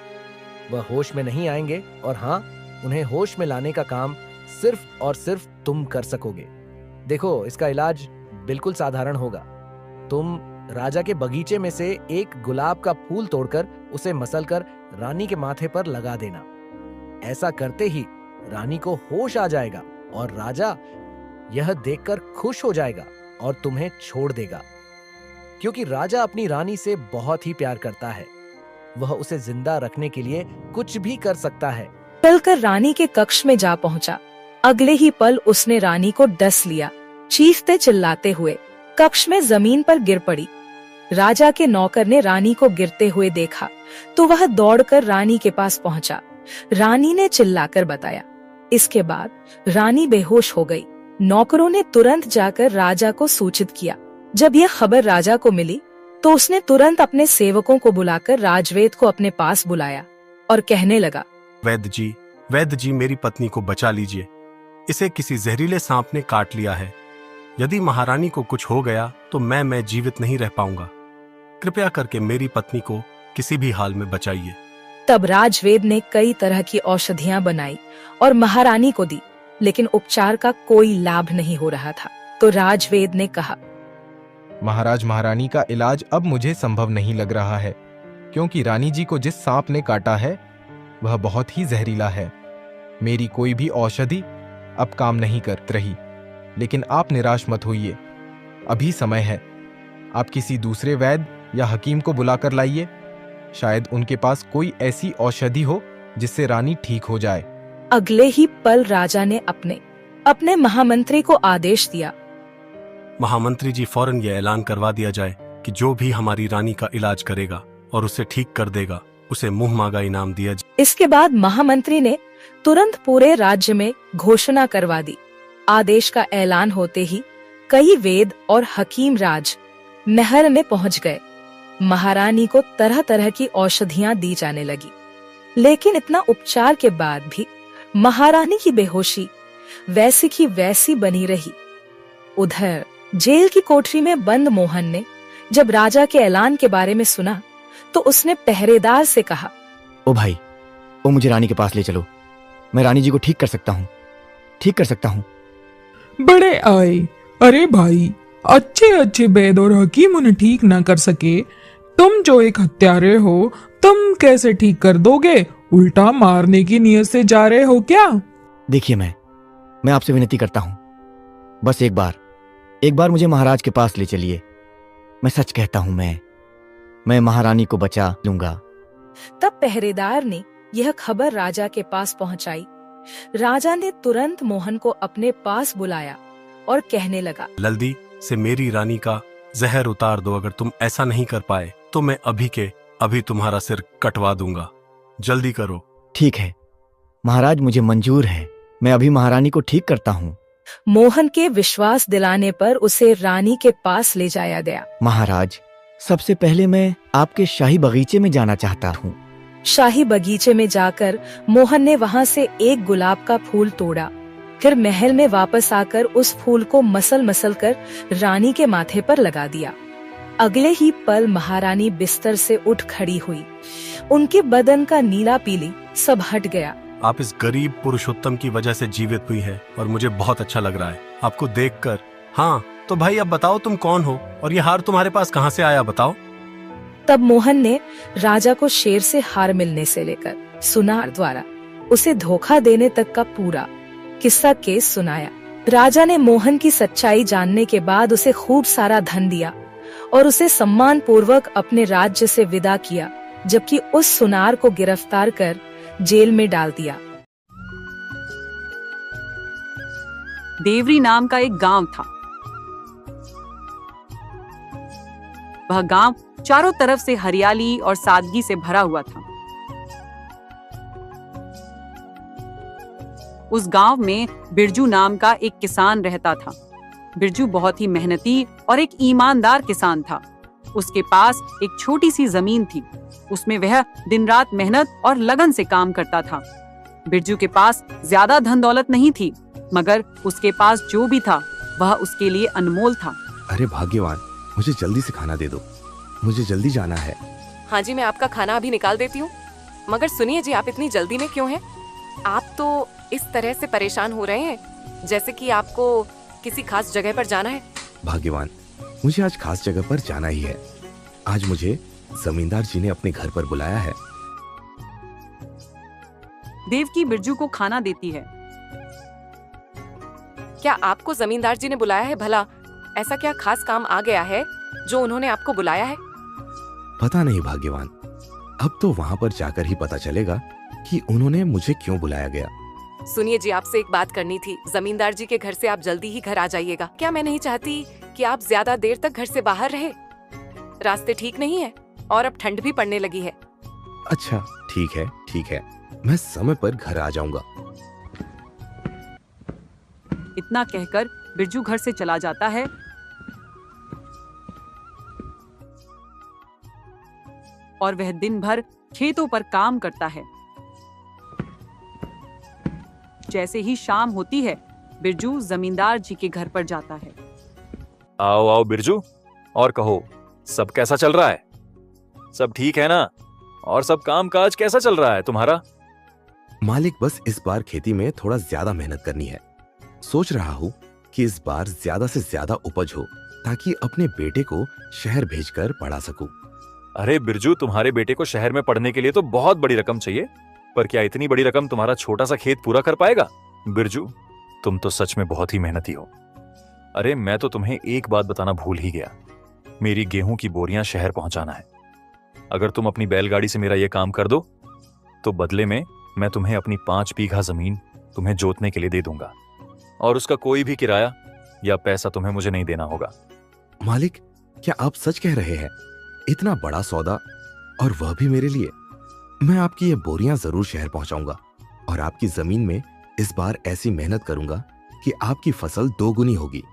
वह होश में नहीं आएंगे। और हाँ, उन्हें होश में लाने का काम सिर्फ और सिर्फ तुम कर सकोगे। देखो, इसका इलाज बिल्कुल साधारण होगा। तुम राजा के बगीचे में से एक गुलाब का फूल तोड़कर उसे मसलकर रानी के माथे पर लगा देना। ऐसा करते ही रानी को होश आ जाएगा और राजा यह देखकर खुश हो जाएगा और तुम्हें छोड़ देगा, क्योंकि राजा अपनी रानी से बहुत ही प्यार करता है। वह उसे जिंदा रखने के लिए कुछ भी कर सकता है। चलकर रानी के कक्ष में जा पहुंचा। अगले ही पल उसने रानी को डस लिया। चीखते चिल्लाते हुए कक्ष में जमीन पर गिर पड़ी। राजा के नौकर ने रानी को गिरते हुए देखा तो वह दौड़कर रानी के पास पहुंचा। रानी ने चिल्लाकर बताया। इसके बाद रानी बेहोश हो गई। नौकरों ने तुरंत जाकर राजा को सूचित किया। जब यह खबर राजा को मिली तो उसने तुरंत अपने सेवकों को बुलाकर राजवेद को अपने पास बुलाया और कहने लगा, वैद्य जी, मेरी पत्नी को बचा लीजिए। इसे किसी जहरीले सांप ने काट लिया है। यदि महारानी को कुछ हो गया तो मैं जीवित नहीं रह पाऊंगा। कृपया करके मेरी पत्नी को किसी भी हाल में बचाइए। तब राजवेद ने कई तरह की औषधियां बनाई और महारानी को दी, लेकिन उपचार का कोई लाभ नहीं हो रहा था। तो राजवेद ने कहा, महाराज, महारानी का इलाज अब मुझे संभव नहीं लग रहा है, क्योंकि रानी जी को जिस सांप ने काटा है वह बहुत ही जहरीला है। मेरी कोई भी औषधि अब काम नहीं कर रही। लेकिन आप निराश मत होइए, अभी समय है। आप किसी दूसरे वैद्य या हकीम को बुलाकर लाइए। शायद उनके पास कोई ऐसी औषधि हो जिससे रानी ठीक हो जाए। अगले ही पल राजा ने अपने महामंत्री को आदेश दिया। महामंत्री जी, फौरन यह ऐलान करवा दिया जाए कि जो भी हमारी रानी का इलाज करेगा और उसे ठीक कर देगा, उसे मुंह मांगा इनाम दिया जाए। इसके बाद महामंत्री ने तुरंत पूरे राज्य में घोषणा करवा दी। आदेश का ऐलान होते ही कई वेद और हकीम राज महल में पहुंच गए। महारानी को तरह तरह की औषधियां दी जाने लगी, लेकिन इतना उपचार के बाद भी महारानी की बेहोशी वैसी की वैसी बनी रही। उधर जेल की कोठरी में बंद मोहन ने जब राजा के ऐलान के बारे में सुना तो उसने पहरेदार से कहा, ओ भाई, ओ मुझे रानी के पास ले चलो। मैं रानी जी को ठीक कर सकता हूँ। बड़े आए। अरे भाई, अच्छे अच्छे वैद और हकीम उन्हें ठीक ना कर सके, तुम जो एक हत्यारे हो, तुम कैसे ठीक कर दोगे? उल्टा मारने की नीयत से जा रहे हो क्या? देखिए, मैं आपसे विनती करता हूं, बस एक बार मुझे महाराज के पास ले चलिए। मैं सच कहता हूं, मैं महारानी को बचा लूंगा। तब पहरेदार ने यह खबर राजा के पास पहुंचाई। राजा ने तुरंत मोहन को अपने पास बुलाया और कहने लगा, जल्दी से मेरी रानी का जहर उतार दो। अगर तुम ऐसा नहीं कर पाए तो मैं अभी के अभी तुम्हारा सिर कटवा दूंगा। जल्दी करो। ठीक है महाराज, मुझे मंजूर है। मैं अभी महारानी को ठीक करता हूँ। मोहन के विश्वास दिलाने पर उसे रानी के पास ले जाया गया। महाराज, सबसे पहले मैं आपके शाही बगीचे में जाना चाहता हूँ। शाही बगीचे में जाकर मोहन ने वहाँ से एक गुलाब का फूल तोड़ा। फिर महल में वापस आकर उस फूल को मसल कर रानी के माथे पर लगा दिया। अगले ही पल महारानी बिस्तर से उठ खड़ी हुई। उनके बदन का नीला पीली सब हट गया। आप इस गरीब पुरुषोत्तम की वजह से जीवित हुई है और मुझे बहुत अच्छा लग रहा है आपको देखकर। हाँ तो भाई, अब बताओ तुम कौन हो और ये हार तुम्हारे पास कहाँ से आया, बताओ। तब मोहन ने राजा को शेर से हार मिलने से लेकर सुनार द्वारा उसे धोखा देने तक का पूरा किस्सा केस सुनाया। राजा ने मोहन की सच्चाई जानने के बाद उसे खूब सारा धन दिया और उसे सम्मान पूर्वक अपने राज्य से विदा किया, जबकि उस सुनार को गिरफ्तार कर जेल में डाल दिया। देवरी नाम का एक गांव था। वह गांव चारों तरफ से हरियाली और सादगी से भरा हुआ था। उस गांव में बिरजू नाम का एक किसान रहता था। बिरजू बहुत ही मेहनती और एक ईमानदार किसान था। उसके पास एक छोटी सी जमीन थी। उसमें वह दिन रात मेहनत और लगन से काम करता था। बिरजू के पास ज्यादा धन दौलत नहीं थी, मगर उसके पास जो भी था वह उसके लिए अनमोल था। अरे भाग्यवान, मुझे जल्दी से खाना दे दो, मुझे जल्दी जाना है। हाँ जी, मैं आपका खाना अभी निकाल देती हूँ। मगर सुनिए जी, आप इतनी जल्दी में क्यों हैं? आप तो इस तरह से परेशान हो रहे हैं जैसे कि आपको किसी खास जगह पर जाना है। भाग्यवान, मुझे आज खास जगह पर जाना ही है। आज मुझे जमींदार जी ने अपने घर पर बुलाया है। देवकी बिरजू को खाना देती है। क्या आपको जमींदार जी ने बुलाया है? भला ऐसा क्या खास काम आ गया है जो उन्होंने आपको बुलाया है? पता नहीं भाग्यवान, अब तो वहाँ पर जाकर ही पता चलेगा कि उन्होंने मुझे क्यों बुलाया गया। सुनिए जी, आपसे एक बात करनी थी। जमींदार जी के घर से आप जल्दी ही घर आ जाइएगा। क्या मैं नहीं चाहती कि आप ज्यादा देर तक घर से बाहर रहे। रास्ते ठीक नहीं है और अब ठंड भी पड़ने लगी है। अच्छा ठीक है, मैं समय पर घर आ जाऊंगा। इतना कहकर बिरजू घर से चला जाता है। और वह दिन भर खेतों पर काम करता है। जैसे ही शाम होती है, बिरजू जमींदार जी के घर पर जाता है। आओ आओ बिरजू, और कहो, सब कैसा चल रहा है? सब ठीक है ना? और सब काम काज कैसा चल रहा है तुम्हारा? मालिक, बस इस बार खेती में थोड़ा ज्यादा मेहनत करनी है। सोच रहा हूँ कि इस बार ज्यादा से ज्यादा उपज हो ताकि अपने बेटे को शहर भेजकर पढ़ा सकूं। अरे बिरजू, तुम्हारे बेटे को शहर में पढ़ने के लिए तो बहुत बड़ी रकम चाहिए, पर क्या इतनी बड़ी रकम तुम्हारा छोटा सा खेत पूरा कर पाएगा? बिरजू, तुम तो सच में बहुत ही मेहनती हो। अरे मैं तो तुम्हें एक बात बताना भूल ही गया। मेरी गेहूं की बोरियां शहर पहुंचाना है। अगर तुम अपनी बैलगाड़ी से मेरा यह काम कर दो तो बदले में मैं तुम्हें अपनी 5 बीघा जमीन तुम्हें जोतने के लिए दे दूंगा, और उसका कोई भी किराया या पैसा तुम्हें मुझे नहीं देना होगा। मालिक, क्या आप सच कह रहे हैं? इतना बड़ा सौदा, और वह भी मेरे लिए? मैं आपकी ये बोरियां जरूर शहर पहुंचाऊंगा और आपकी जमीन में इस बार ऐसी मेहनत करूंगा कि आपकी फसल 2 गुनी होगी।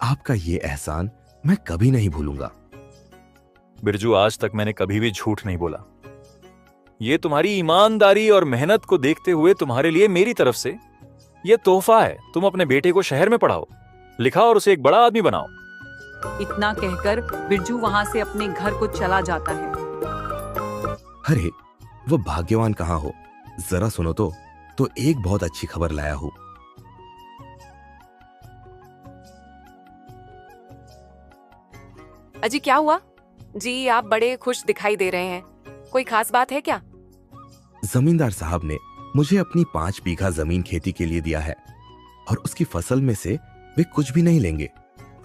आपका ये एहसान मैं कभी नहीं भूलूंगा। बिरजू, आज तक मैंने कभी भी झूठ नहीं बोला। ये तुम्हारी ईमानदारी और मेहनत को देखते हुए तुम्हारे लिए मेरी तरफ से ये तोहफा है। तुम अपने बेटे को शहर में पढ़ाओ, लिखाओ और उसे एक बड़ा आदमी बनाओ। इतना कहकर बिरजू वहां से अपने घर को चला जाता है। अरे, वो भाग्यवान कहाँ हो? जरा सुनो तो एक बहुत अच्छी खबर लाया हूं। अजी क्या हुआ? जी आप बड़े खुश दिखाई दे रहे हैं, कोई खास बात है क्या? जमींदार साहब ने मुझे अपनी 5 बीघा जमीन खेती के लिए दिया है और उसकी फसल में से वे कुछ भी नहीं लेंगे।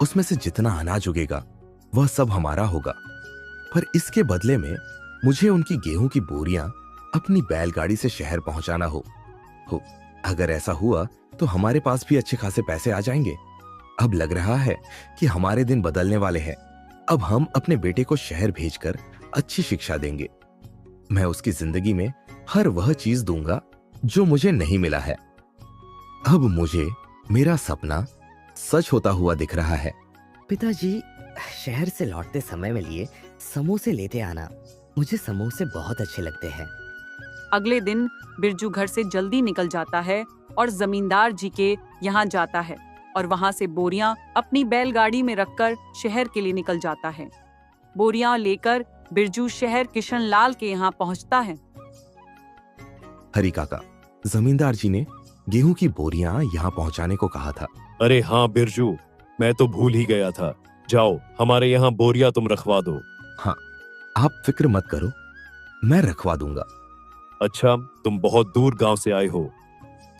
उसमें से जितना अनाज उगेगा वह सब हमारा होगा, पर इसके बदले में मुझे उनकी गेहूं की बोरियां अपनी बैलगाड़ी से शहर पहुंचाना हो। अगर ऐसा हुआ तो हमारे पास भी अच्छे खासे पैसे आ जाएंगे। अब लग रहा है कि हमारे दिन बदलने वाले हैं। अब हम अपने बेटे को शहर भेजकर अच्छी शिक्षा देंगे। मैं उसकी जिंदगी में हर वह चीज दूंगा जो मुझे नहीं मिला है। अब मुझे मेरा सपना सच होता हुआ दिख रहा है। पिताजी, शहर से लौटते समय में लिए समोसे लेते आना। मुझे समोसे बहुत अच्छे लगते हैं। अगले दिन बिरजू घर से जल्दी निकल जाता है और जमींदार जी के यहाँ जाता है और वहाँ से बोरियां अपनी बैलगाड़ी में रखकर शहर के लिए निकल जाता है। बोरियां लेकर बिरजू शहर किशन लाल के यहाँ पहुँचता है। हरी काका, जमींदार जी ने गेहूं की बोरियां यहाँ पहुंचाने को कहा था। अरे हाँ बिरजू, मैं तो भूल ही गया था। जाओ, हमारे यहाँ बोरिया तुम रखवा दो। हाँ, आप फिक्र मत करो, मैं रखवा दूंगा। अच्छा, तुम बहुत दूर गांव से आए हो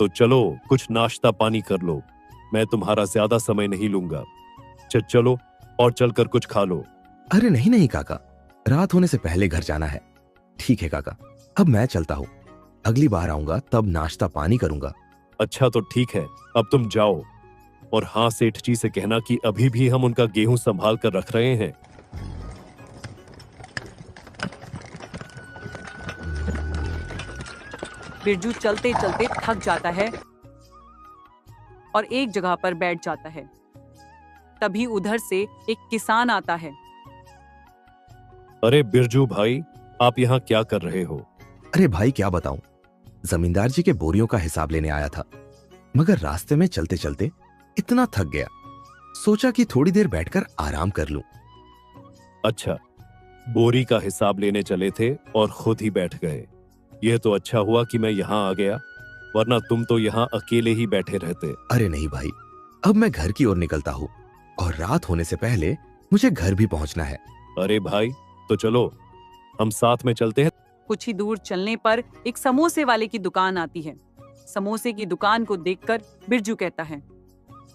तो चलो कुछ नाश्ता पानी कर लो। मैं तुम्हारा ज्यादा समय नहीं लूंगा। चलो और चलकर कुछ खा लो। अरे नहीं नहीं काका, रात होने से पहले घर जाना है। ठीक है काका, अब मैं चलता हूँ। अगली बार आऊंगा तब नाश्ता पानी करूंगा। अच्छा तो ठीक है, अब तुम जाओ। और हाँ, सेठ जी से कहना कि अभी भी हम उनका गेहूं संभाल कर रख रहे हैं। बिरजू चलते चलते थक जाता है और एक जगह पर बैठ जाता है। तभी उधर से एक किसान आता है। अरे बिरजू भाई, आप यहाँ क्या कर रहे हो? अरे भाई क्या बताऊं, जमींदार जी के बोरियों का हिसाब लेने आया था, मगर रास्ते में चलते चलते इतना थक गया, सोचा कि थोड़ी देर बैठकर आराम कर लूं। अच्छा, बोरी का हिसाब लेने चले थे और खुद ही बैठ गए। यह तो अच्छा हुआ कि मैं यहाँ आ गया, वरना तुम तो यहाँ अकेले ही बैठे रहते। अरे नहीं भाई, अब मैं घर की ओर निकलता हूँ और रात होने से पहले मुझे घर भी पहुँचना है। अरे भाई, तो चलो हम साथ में चलते हैं। कुछ ही दूर चलने पर एक समोसे वाले की दुकान आती है। समोसे की दुकान को देखकर बिरजू कहता है,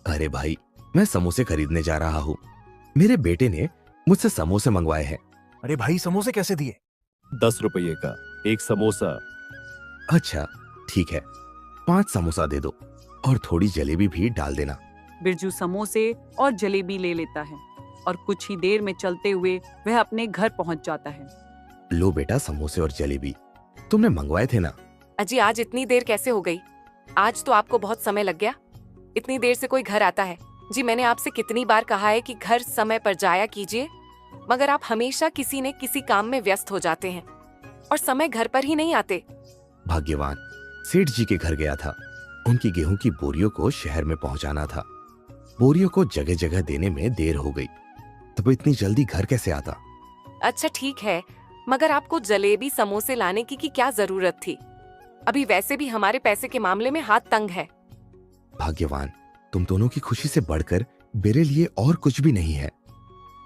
अरे भाई, मैं समोसे खरीदने जा रहा हूँ। मेरे बेटे ने मुझसे समोसे मंगवाए हैं। अरे भाई, समोसे कैसे दिए? 10 रुपये का एक समोसा। अच्छा ठीक है, 5 समोसा दे दो और थोड़ी जलेबी भी डाल देना। बिरजू समोसे और जलेबी ले लेता है और कुछ ही देर में चलते हुए वह अपने घर पहुंच जाता है। लो बेटा, समोसे और जलेबी तुमने मंगवाए थे ना? अजी आज इतनी देर कैसे हो गई? आज तो आपको बहुत समय लग गया। इतनी देर से कोई घर आता है? जी मैंने आपसे कितनी बार कहा है कि घर समय पर जाया कीजिए, मगर आप हमेशा किसी न किसी काम में व्यस्त हो जाते हैं और समय घर पर ही नहीं आते। भाग्यवान, सेठ जी के घर गया था। उनकी गेहूं की बोरियों को शहर में पहुंचाना था। बोरियों को जगह जगह देने में देर हो गई, तब इतनी जल्दी घर कैसे आता? अच्छा ठीक है, मगर आपको जलेबी समोसे लाने की क्या जरूरत थी? अभी वैसे भी हमारे पैसे के मामले में हाथ तंग है। भाग्यवान, तुम दोनों की खुशी से बढ़कर मेरे लिए और कुछ भी नहीं है।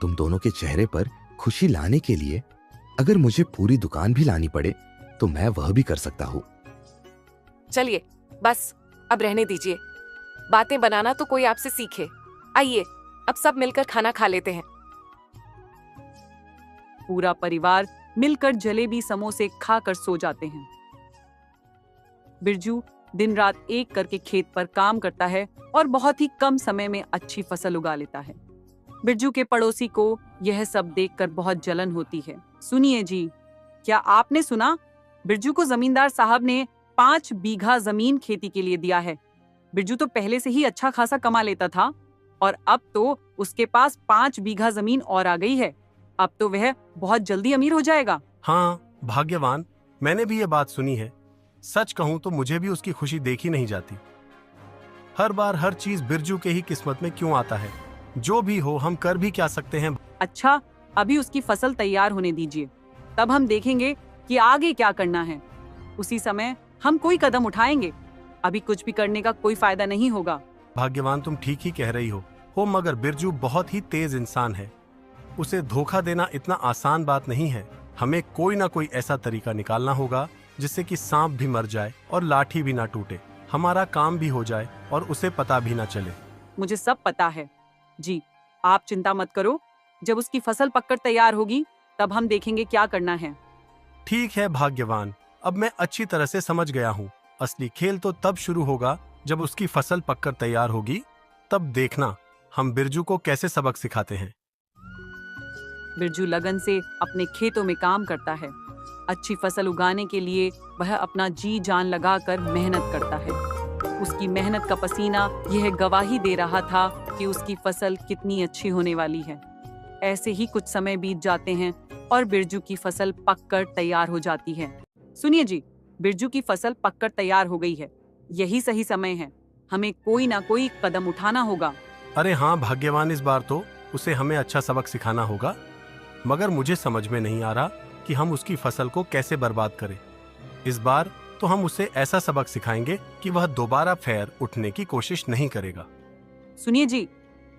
तुम दोनों के चेहरे पर खुशी लाने के लिए अगर मुझे पूरी दुकान भी लानी पड़े तो मैं वह भी कर सकता हूँ। चलिए बस अब रहने दीजिए, बातें बनाना तो कोई आपसे सीखे। आइए अब सब मिलकर खाना खा लेते हैं। पूरा परिवार मिलकर जलेबी समोसे खाकर सो जाते हैं। बिरजू दिन रात एक करके खेत पर काम करता है और बहुत ही कम समय में अच्छी फसल उगा लेता है। बिरजू के पड़ोसी को यह सब देखकर बहुत जलन होती है। सुनिए जी, क्या आपने सुना? बिरजू को जमींदार साहब ने 5 बीघा जमीन खेती के लिए दिया है। बिरजू तो पहले से ही अच्छा खासा कमा लेता था और अब तो उसके पास 5 बीघा जमीन और आ गई है। अब तो वह बहुत जल्दी अमीर हो जाएगा। हाँ भाग्यवान, मैंने भी ये बात सुनी है। सच कहूं तो मुझे भी उसकी खुशी देखी नहीं जाती। हर बार हर चीज बिरजू के ही किस्मत में क्यों आता है? जो भी हो, हम कर भी क्या सकते हैं। अच्छा, अभी उसकी फसल तैयार होने दीजिए, तब हम देखेंगे कि आगे क्या करना है। उसी समय हम कोई कदम उठाएंगे। अभी कुछ भी करने का कोई फायदा नहीं होगा। भाग्यवान, तुम ठीक ही कह रही हो, मगर बिरजू बहुत ही तेज इंसान है। उसे धोखा देना इतना आसान बात नहीं है। हमें कोई ना कोई ऐसा तरीका निकालना होगा जिससे कि सांप भी मर जाए और लाठी भी ना टूटे, हमारा काम भी हो जाए और उसे पता भी ना चले। मुझे सब पता है जी, आप चिंता मत करो। जब उसकी फसल पककर तैयार होगी तब हम देखेंगे क्या करना है। ठीक है भाग्यवान, अब मैं अच्छी तरह से समझ गया हूँ। असली खेल तो तब शुरू होगा जब उसकी फसल पककर तैयार होगी। तब देखना हम बिरजू को कैसे सबक सिखाते हैं। बिरजू लगन से अपने खेतों में काम करता है। अच्छी फसल उगाने के लिए वह अपना जी जान लगाकर मेहनत करता है। उसकी मेहनत का पसीना यह गवाही दे रहा था कि उसकी फसल कितनी अच्छी होने वाली है। ऐसे ही कुछ समय बीत जाते हैं और बिरजू की फसल पककर तैयार हो जाती है। सुनिए जी, बिरजू की फसल पककर तैयार हो गई है। यही सही समय है, हमें कोई ना कोई कदम उठाना होगा। अरे हाँ भाग्यवान, इस बार तो उसे हमें अच्छा सबक सिखाना होगा। मगर मुझे समझ में नहीं आ रहा कि हम उसकी फसल को कैसे बर्बाद करें। इस बार तो हम उसे ऐसा सबक सिखाएंगे कि वह दोबारा फैर उठने की कोशिश नहीं करेगा। सुनिए जी,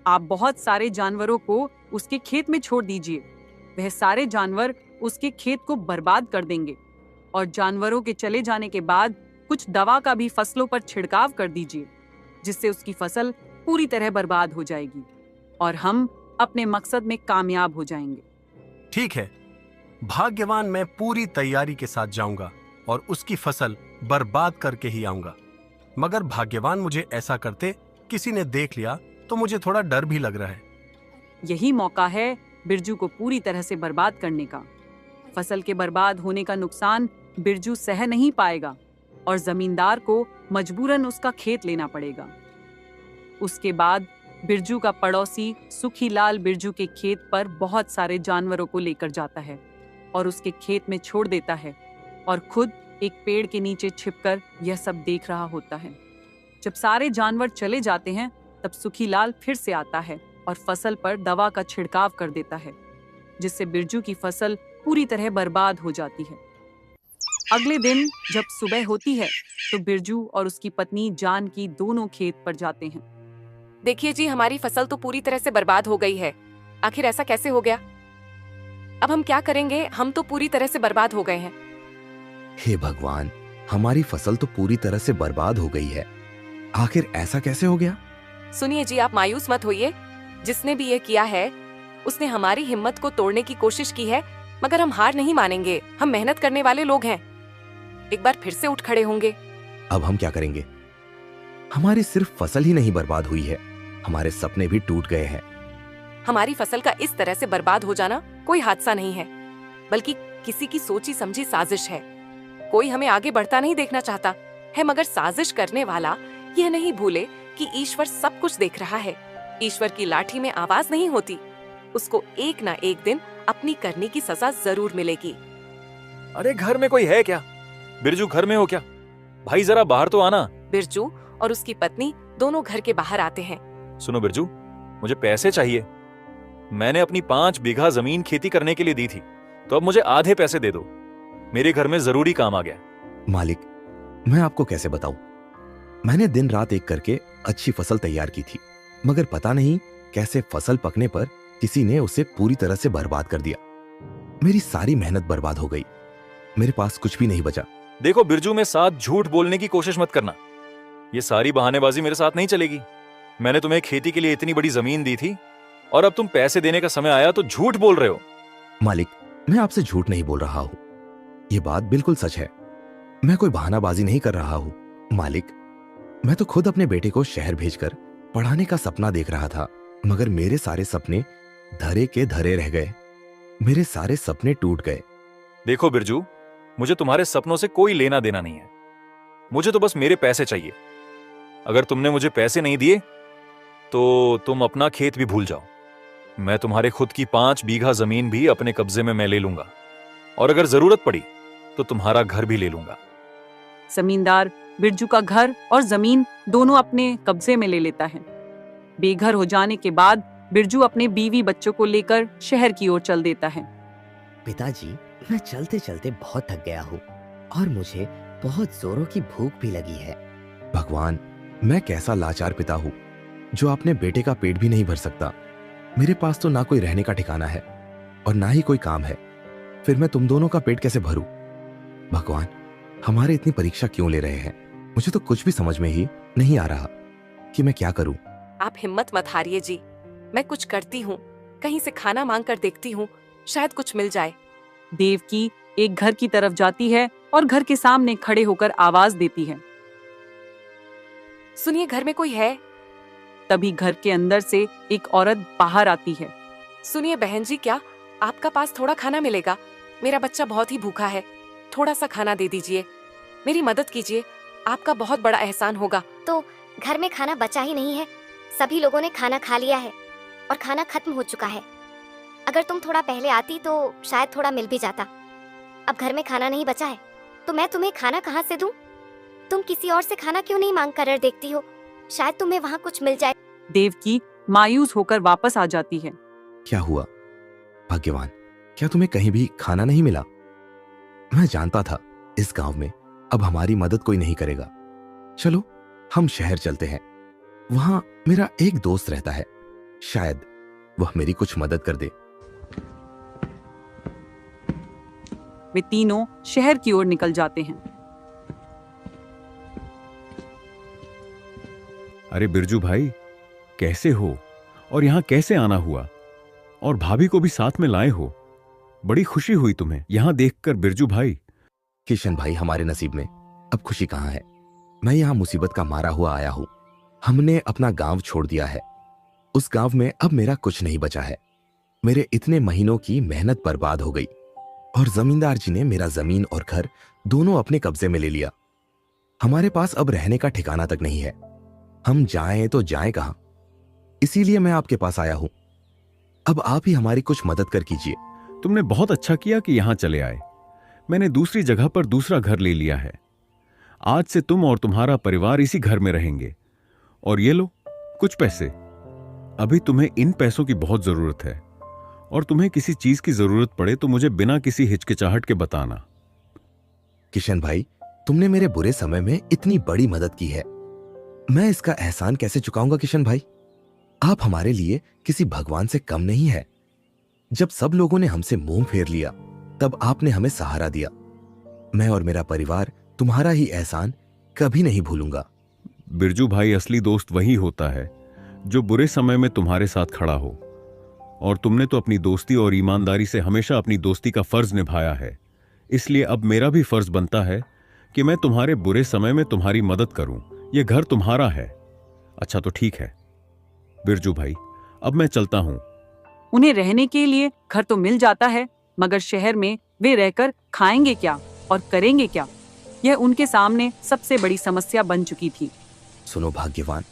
आप बहुत सारे जानवरों को उसके खेत में छोड़ दीजिए। वह सारे जानवर उसके खेत को बर्बाद कर देंगे और जानवरों के चले जाने के बाद कुछ दवा का भी फसलों पर छिड़काव कर दीजिए, जिससे उसकी फसल पूरी तरह बर्बाद हो जाएगी और हम अपने मकसद में कामयाब हो जाएंगे। ठीक है भाग्यवान, मैं पूरी तैयारी के साथ जाऊंगा और उसकी फसल बर्बाद करके ही आऊंगा। मगर भाग्यवान, मुझे ऐसा करते किसी ने देख लिया तो मुझे थोड़ा डर भी लग रहा है। यही मौका है बिरजू को पूरी तरह से बर्बाद करने का। फसल के बर्बाद होने का नुकसान बिरजू सह नहीं पाएगा और जमींदार को मजबूरन उसका खेत लेना पड़ेगा। उसके बाद बिरजू का पड़ोसी सुखीलाल बिरजू के खेत पर बहुत सारे जानवरों को लेकर जाता है और उसके खेत में छोड़ देता है और खुद एक पेड़ के नीचे छिपकर यह सब देख रहा होता है। जब सारे जानवर चले जाते हैं तब सुखीलाल फिर से आता है और फसल पर दवा का छिड़काव कर देता है, जिससे बिरजू की फसल पूरी तरह बर्बाद हो जाती है। अगले दिन जब सुबह होती है तो बिरजू और उसकी पत्नी जानकी दोनों खेत पर जाते हैं। देखिए जी, हमारी फसल तो पूरी तरह से बर्बाद हो गई है। आखिर ऐसा कैसे हो गया? अब हम क्या करेंगे? हम तो पूरी तरह से बर्बाद हो गए हैं। हे भगवान, हमारी फसल तो पूरी तरह से बर्बाद हो गई है। आखिर ऐसा कैसे हो गया? सुनिए जी, आप मायूस मत होइए। जिसने भी ये किया है उसने हमारी हिम्मत को तोड़ने की कोशिश की है, मगर हम हार नहीं मानेंगे। हम मेहनत करने वाले लोग हैं, एक बार फिर से उठ खड़े होंगे। अब हम क्या करेंगे? हमारी सिर्फ फसल ही नहीं बर्बाद हुई है, हमारे सपने भी टूट गए हैं। हमारी फसल का इस तरह से बर्बाद हो जाना कोई हादसा नहीं है, बल्कि किसी की सोची समझी साजिश है। कोई हमें आगे बढ़ता नहीं देखना चाहता है, मगर साजिश करने वाला यह नहीं भूले कि ईश्वर सब कुछ देख रहा है। ईश्वर की लाठी में आवाज नहीं होती, उसको एक ना एक दिन अपनी करने की सजा जरूर मिलेगी। अरे घर में कोई है क्या? बिरजू घर में हो क्या? भाई जरा बाहर तो आना। बिरजू और उसकी पत्नी दोनों घर के बाहर आते हैं। सुनो बिरजू, मुझे पैसे चाहिए। मैंने अपनी 5 बीघा जमीन खेती करने के लिए दी थी, तो अब मुझे आधे पैसे दे दो। मेरे घर में जरूरी काम आ गया। मालिक, मैं आपको कैसे बताऊं? मैंने दिन रात एक करके अच्छी फसल तैयार की थी, मगर पता नहीं कैसे फसल पकने पर किसी ने उसे पूरी तरह से बर्बाद कर दिया। मेरी सारी मेहनत बर्बाद हो गई, मेरे पास कुछ भी नहीं बचा। देखो बिरजू, में साथ झूठ बोलने की कोशिश मत करना। ये सारी बहानेबाजी मेरे साथ नहीं चलेगी। मैंने तुम्हें खेती के लिए इतनी बड़ी जमीन दी थी और अब तुम पैसे देने का समय आया तो झूठ बोल रहे हो। मालिक, मैं आपसे झूठ नहीं बोल रहा हूँ, ये बात बिल्कुल सच है। मैं कोई बहानाबाजी नहीं कर रहा हूँ। मालिक, मैं तो खुद अपने बेटे को शहर भेजकर पढ़ाने का सपना देख रहा था, मगर मेरे सारे सपने धरे के धरे रह गए। मेरे सारे सपने टूट गए। देखो बिरजू, मुझे तुम्हारे सपनों से कोई लेना देना नहीं है। मुझे तो बस मेरे पैसे चाहिए। अगर तुमने मुझे पैसे नहीं दिए तो तुम अपना खेत भी भूल जाओ। मैं तुम्हारे खुद की 5 बीघा जमीन भी अपने कब्जे में मैं ले लूंगा, और अगर जरूरत पड़ी तो तुम्हारा घर भी ले लूंगा। जमींदार बिरजू का घर और जमीन दोनों अपने कब्जे में ले लेता है। बेघर हो जाने के बाद बिरजू अपने बीवी बच्चों को लेकर शहर की ओर चल देता है। पिताजी, मैं चलते चलते बहुत थक गया हूँ और मुझे बहुत जोरों की भूख भी लगी है। भगवान, मैं कैसा लाचार पिता हूँ जो अपने बेटे का पेट भी नहीं भर सकता। मेरे पास तो ना कोई रहने का ठिकाना है और ना ही कोई काम है, फिर मैं तुम दोनों का पेट कैसे भरूं? भगवान, हमारे इतनी परीक्षा क्यों ले रहे हैं? मुझे तो कुछ भी समझ में ही नहीं आ रहा कि मैं क्या करूं। आप हिम्मत मत हारिए जी, मैं कुछ करती हूँ, कहीं से खाना मांग कर देखती हूँ, शायद कुछ मिल जाए। देवकी एक घर की तरफ जाती है और घर के सामने खड़े होकर आवाज देती है। सुनिए, घर में कोई है? तभी घर के अंदर से एक औरत बाहर आती है। सुनिए बहन जी, क्या आपका पास थोड़ा खाना मिलेगा? मेरा बच्चा बहुत ही भूखा है, थोड़ा सा खाना दे दीजिए, मेरी मदद कीजिए, आपका बहुत बड़ा एहसान होगा। तो घर में खाना बचा ही नहीं है, सभी लोगों ने खाना खा लिया है और खाना खत्म हो चुका है। अगर तुम थोड़ा पहले आती तो शायद थोड़ा मिल भी जाता। अब घर में खाना नहीं बचा है तो मैं तुम्हें खाना कहाँ से दूं? तुम किसी और से खाना क्यों नहीं मांग कर देखती हो, शायद तुम्हें वहाँ कुछ मिल जाए। देवकी मायूस होकर वापस आ जाती है। क्या हुआ भाग्यवान, क्या तुम्हें कहीं भी खाना नहीं मिला? मैं जानता था इस गांव में अब हमारी मदद कोई नहीं करेगा। चलो हम शहर चलते हैं, वहां मेरा एक दोस्त रहता है, शायद वह मेरी कुछ मदद कर दे। वे तीनों शहर की ओर निकल जाते हैं। अरे बिरजू भाई, कैसे हो और यहाँ कैसे आना हुआ? और भाभी को भी साथ में लाए हो, बड़ी खुशी हुई तुम्हें यहाँ देखकर बिरजू भाई। किशन भाई, हमारे नसीब में अब खुशी कहाँ है? मैं यहाँ मुसीबत का मारा हुआ आया हूँ। हमने अपना गांव छोड़ दिया है, उस गांव में अब मेरा कुछ नहीं बचा है। मेरे इतने महीनों की मेहनत बर्बाद हो गई और जमींदार जी ने मेरा जमीन और घर दोनों अपने कब्जे में ले लिया। हमारे पास अब रहने का ठिकाना तक नहीं है, हम जाएं तो जाएं कहां? इसीलिए मैं आपके पास आया हूं, अब आप ही हमारी कुछ मदद कर कीजिए। तुमने बहुत अच्छा किया कि यहाँ चले आए। मैंने दूसरी जगह पर दूसरा घर ले लिया है। आज से तुम और तुम्हारा परिवार इसी घर में रहेंगे। और ये लो कुछ पैसे, अभी तुम्हें इन पैसों की बहुत जरूरत है और तुम्हें किसी चीज की जरूरत पड़े तो मुझे बिना किसी हिचकिचाहट के बताना। किशन भाई, तुमने मेरे बुरे समय में इतनी बड़ी मदद की है, मैं इसका एहसान कैसे चुकाऊंगा? किशन भाई, आप हमारे लिए किसी भगवान से कम नहीं है। जब सब लोगों ने हमसे मुंह फेर लिया तब आपने हमें सहारा दिया। मैं और मेरा परिवार तुम्हारा ही एहसान कभी नहीं भूलूंगा। बिरजू भाई, असली दोस्त वही होता है जो बुरे समय में तुम्हारे साथ खड़ा हो, और तुमने तो अपनी दोस्ती और ईमानदारी से हमेशा अपनी दोस्ती का फर्ज निभाया है। इसलिए अब मेरा भी फर्ज बनता है कि मैं तुम्हारे बुरे समय में तुम्हारी मदद करूं। यह घर तुम्हारा है। अच्छा तो ठीक है बिरजू भाई, अब मैं चलता हूं। उन्हें रहने के लिए घर तो मिल जाता है, मगर शहर में वे रहकर खाएंगे क्या और करेंगे क्या, यह उनके सामने सबसे बड़ी समस्या बन चुकी थी। सुनो भाग्यवान,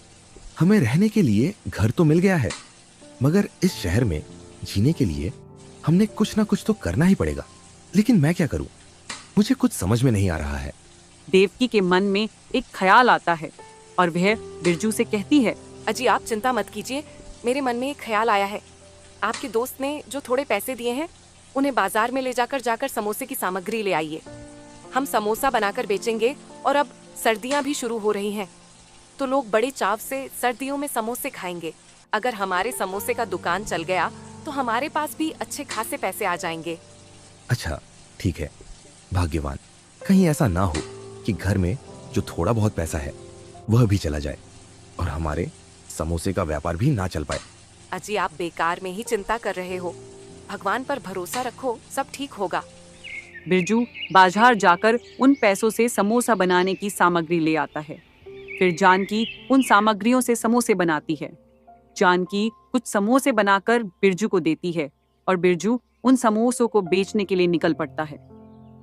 हमें रहने के लिए घर तो मिल गया है, मगर इस शहर में जीने के लिए हमने कुछ ना कुछ तो करना ही पड़ेगा। लेकिन मैं क्या करूं? मुझे कुछ समझ में नहीं आ रहा है। देवकी के मन में एक ख्याल आता है और वह बिरजू से कहती है, अजी आप चिंता मत कीजिए, मेरे मन में एक ख्याल आया है। आपके दोस्त ने जो थोड़े पैसे दिए हैं उन्हें बाजार में ले जाकर समोसे की सामग्री ले आइए। हम समोसा बनाकर बेचेंगे और अब सर्दियां भी शुरू हो रही हैं, तो लोग बड़े चाव से सर्दियों में समोसे खाएंगे। अगर हमारे समोसे का दुकान चल गया तो हमारे पास भी अच्छे खासे पैसे आ जाएंगे। अच्छा ठीक है भाग्यवान, कहीं ऐसा ना हो कि घर में जो थोड़ा बहुत पैसा है वह भी चला जाए और हमारे समोसे का व्यापार भी ना चल पाए। अजी आप बेकार में ही चिंता कर रहे हो, भगवान पर भरोसा रखो, सब ठीक होगा। बिरजू बाजार जाकर उन पैसों से समोसा बनाने की सामग्री ले आता है। फिर जानकी उन सामग्रियों से समोसे बनाती है। जानकी कुछ समोसे बनाकर बिरजू को देती है और बिरजू उन समोसों को बेचने के लिए निकल पड़ता है।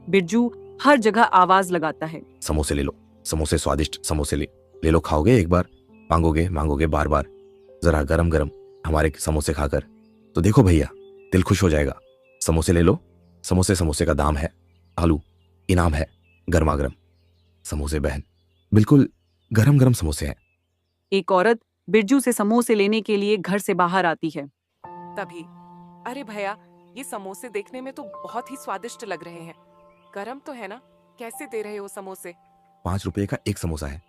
बिरजू हर जगह आवाज लगाता है, समोसे ले लो, समोसे स्वादिष्ट समोसे ले लो, खाओगे एक बार, मांगोगे बार बार, जरा गरम गरम हमारे समोसे खाकर तो देखो भैया, दिल खुश हो जाएगा। समोसे ले लो, समोसे का दाम है, आलू इनाम है, गर्मा गर्म समोसे बहन, बिल्कुल गरम गरम समोसे हैं। एक औरत बिरजू से समोसे लेने के लिए घर से बाहर आती है। तभी, अरे भैया, ये समोसे देखने में तो बहुत ही स्वादिष्ट लग रहे हैं, गरम तो है ना? कैसे दे रहे हो समोसे? 5 रुपए का एक समोसा है।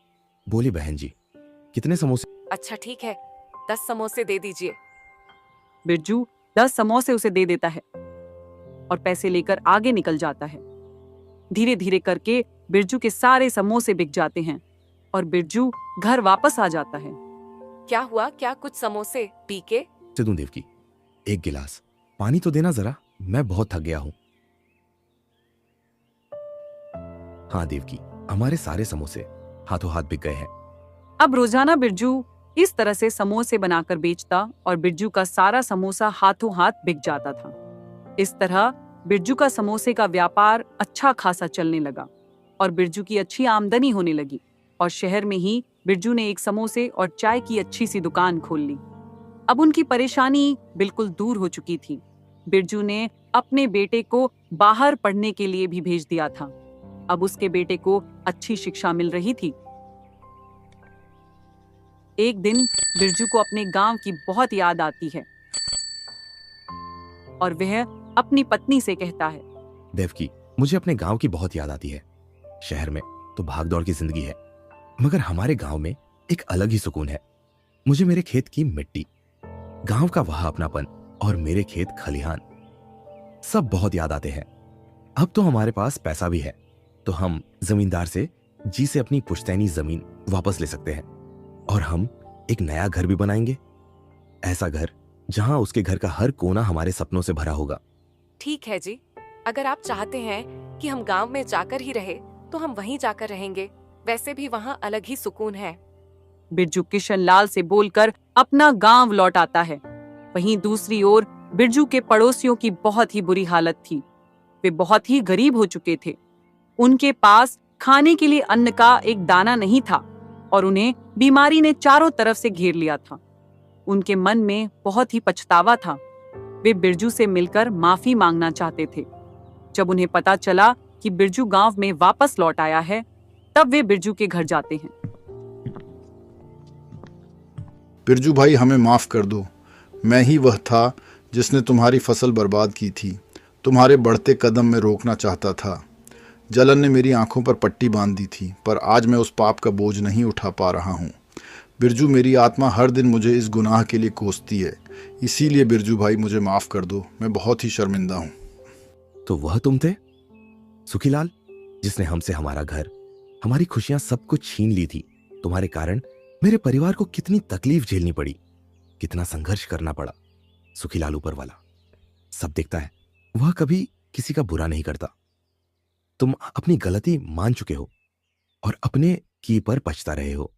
बोली बहन जी, कितने समोसे? अच्छा ठीक है, 10 समोसे दे दीजिए। बिरजू 10 समोसे उसे दे देता है और पैसे लेकर आगे निकल जाता है। धीरे धीरे करके बिरजू के सारे समोसे बिक जाते हैं और बिरजू घर वापस आ जाता है। क्या हुआ? क्या कुछ समोसे पी के? से दूं देवकी, एक गिलास पानी तो देना जरा, मैं बहुत थक गया हूं। हाँ देवकी, हमारे सारे समोसे हाथों हाथ बिक गए हैं। अब रोजाना बिरजू इस तरह से समोसे बनाकर बेचता और बिरजू का सारा समोसा हाथों हाथ बिक जाता था। इस तरह बिरजू का समोसे का व्यापार अच्छा खासा चलने लगा और बिरजू की अच्छी आमदनी होने लगी और शहर में ही बिरजू ने एक समोसे और चाय की अच्छी सी दुकान खोल ली। अब उनकी परेशानी बिल्कुल दूर हो चुकी थी। बिरजू ने अपने बेटे को बाहर पढ़ने के लिए भी भेज दिया था। अब उसके बेटे को अच्छी शिक्षा मिल रही थी। एक दिन बिरजू को अपने गांव की बहुत याद आती है और वह अपनी पत्नी से कहता है, देवकी, मुझे अपने गांव की बहुत याद आती है। शहर में तो भागदौड़ की जिंदगी है, मगर हमारे गांव में एक अलग ही सुकून है। मुझे मेरे खेत की मिट्टी, गांव का वह अपनापन और मेरे खेत खलिहान सब बहुत याद आते हैं। अब तो हमारे पास पैसा भी है, तो हम जमींदार से जी से अपनी पुश्तैनी जमीन वापस ले सकते हैं और हम एक नया घर भी बनाएंगे। ऐसा घर जहां उसके घर का हर कोना हमारे सपनों से भरा होगा। ठीक है जी, अगर आप चाहते हैं कि हम गांव में जाकर ही रहे तो हम वहीं जाकर रहेंगे। वैसे भी वहां अलग ही सुकून है। बिरजू किशन लाल से बोलकर अपना गांव लौट आता है। वहीं दूसरी ओर बिरजू के पड़ोसियों की बहुत ही बुरी हालत थी। वे बहुत ही गरीब हो चुके थे। उनके पास खाने के लिए अन्न का एक दाना नहीं था और उन्हें बीमारी ने चारों तरफ से घेर लिया था। उनके मन में बहुत ही पछतावा था। वे बिरजू से मिलकर माफी मांगना चाहते थे। जब उन्हें पता चला कि बिरजू गांव में वापस लौट आया है, तब वे बिरजू के घर जाते हैं। बिरजू भाई, हमें माफ कर दो। मैं ही वह था जिसने तुम्हारी फसल बर्बाद की थी, तुम्हारे बढ़ते कदम में रोकना चाहता था। जलन ने मेरी आंखों पर पट्टी बांध दी थी, पर आज मैं उस पाप का बोझ नहीं उठा पा रहा हूँ। बिरजू, मेरी आत्मा हर दिन मुझे इस गुनाह के लिए कोसती है। इसीलिए बिरजू भाई, मुझे माफ कर दो। मैं बहुत ही शर्मिंदा हूँ। तो वह तुम थे सुखीलाल, जिसने हमसे हमारा घर, हमारी खुशियां सब कुछ छीन ली थी। तुम्हारे कारण मेरे परिवार को कितनी तकलीफ झेलनी पड़ी, कितना संघर्ष करना पड़ा। सुखीलाल ऊपर वाला सब देखता है, वह कभी किसी का बुरा नहीं करता। तुम अपनी गलती मान चुके हो और अपने की पर पछता रहे हो,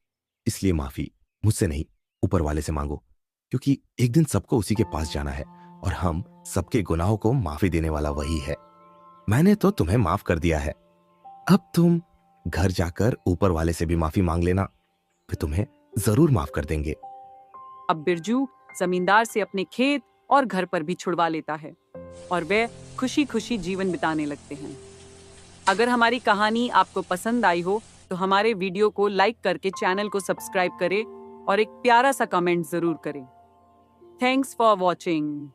इसलिए माफी मुझसे नहीं ऊपर वाले से मांगो, क्योंकि एक दिन सबको उसी के पास जाना है और हम सबके गुनाहों को माफी देने वाला वही है। मैंने तो तुम्हें माफ कर दिया है। अब तुम घर जाकर ऊपर वाले से भी माफी मांग लेना, वे तुम्हें जरूर माफ कर देंगे। अब बिरजू जमींदार से अपने खेत और घर पर भी छुड़वा लेता है और वे खुशी खुशी जीवन बिताने लगते हैं। अगर हमारी कहानी आपको पसंद आई हो तो हमारे वीडियो को लाइक करके चैनल को सब्सक्राइब करें और एक प्यारा सा कमेंट जरूर करें। Thanks for watching.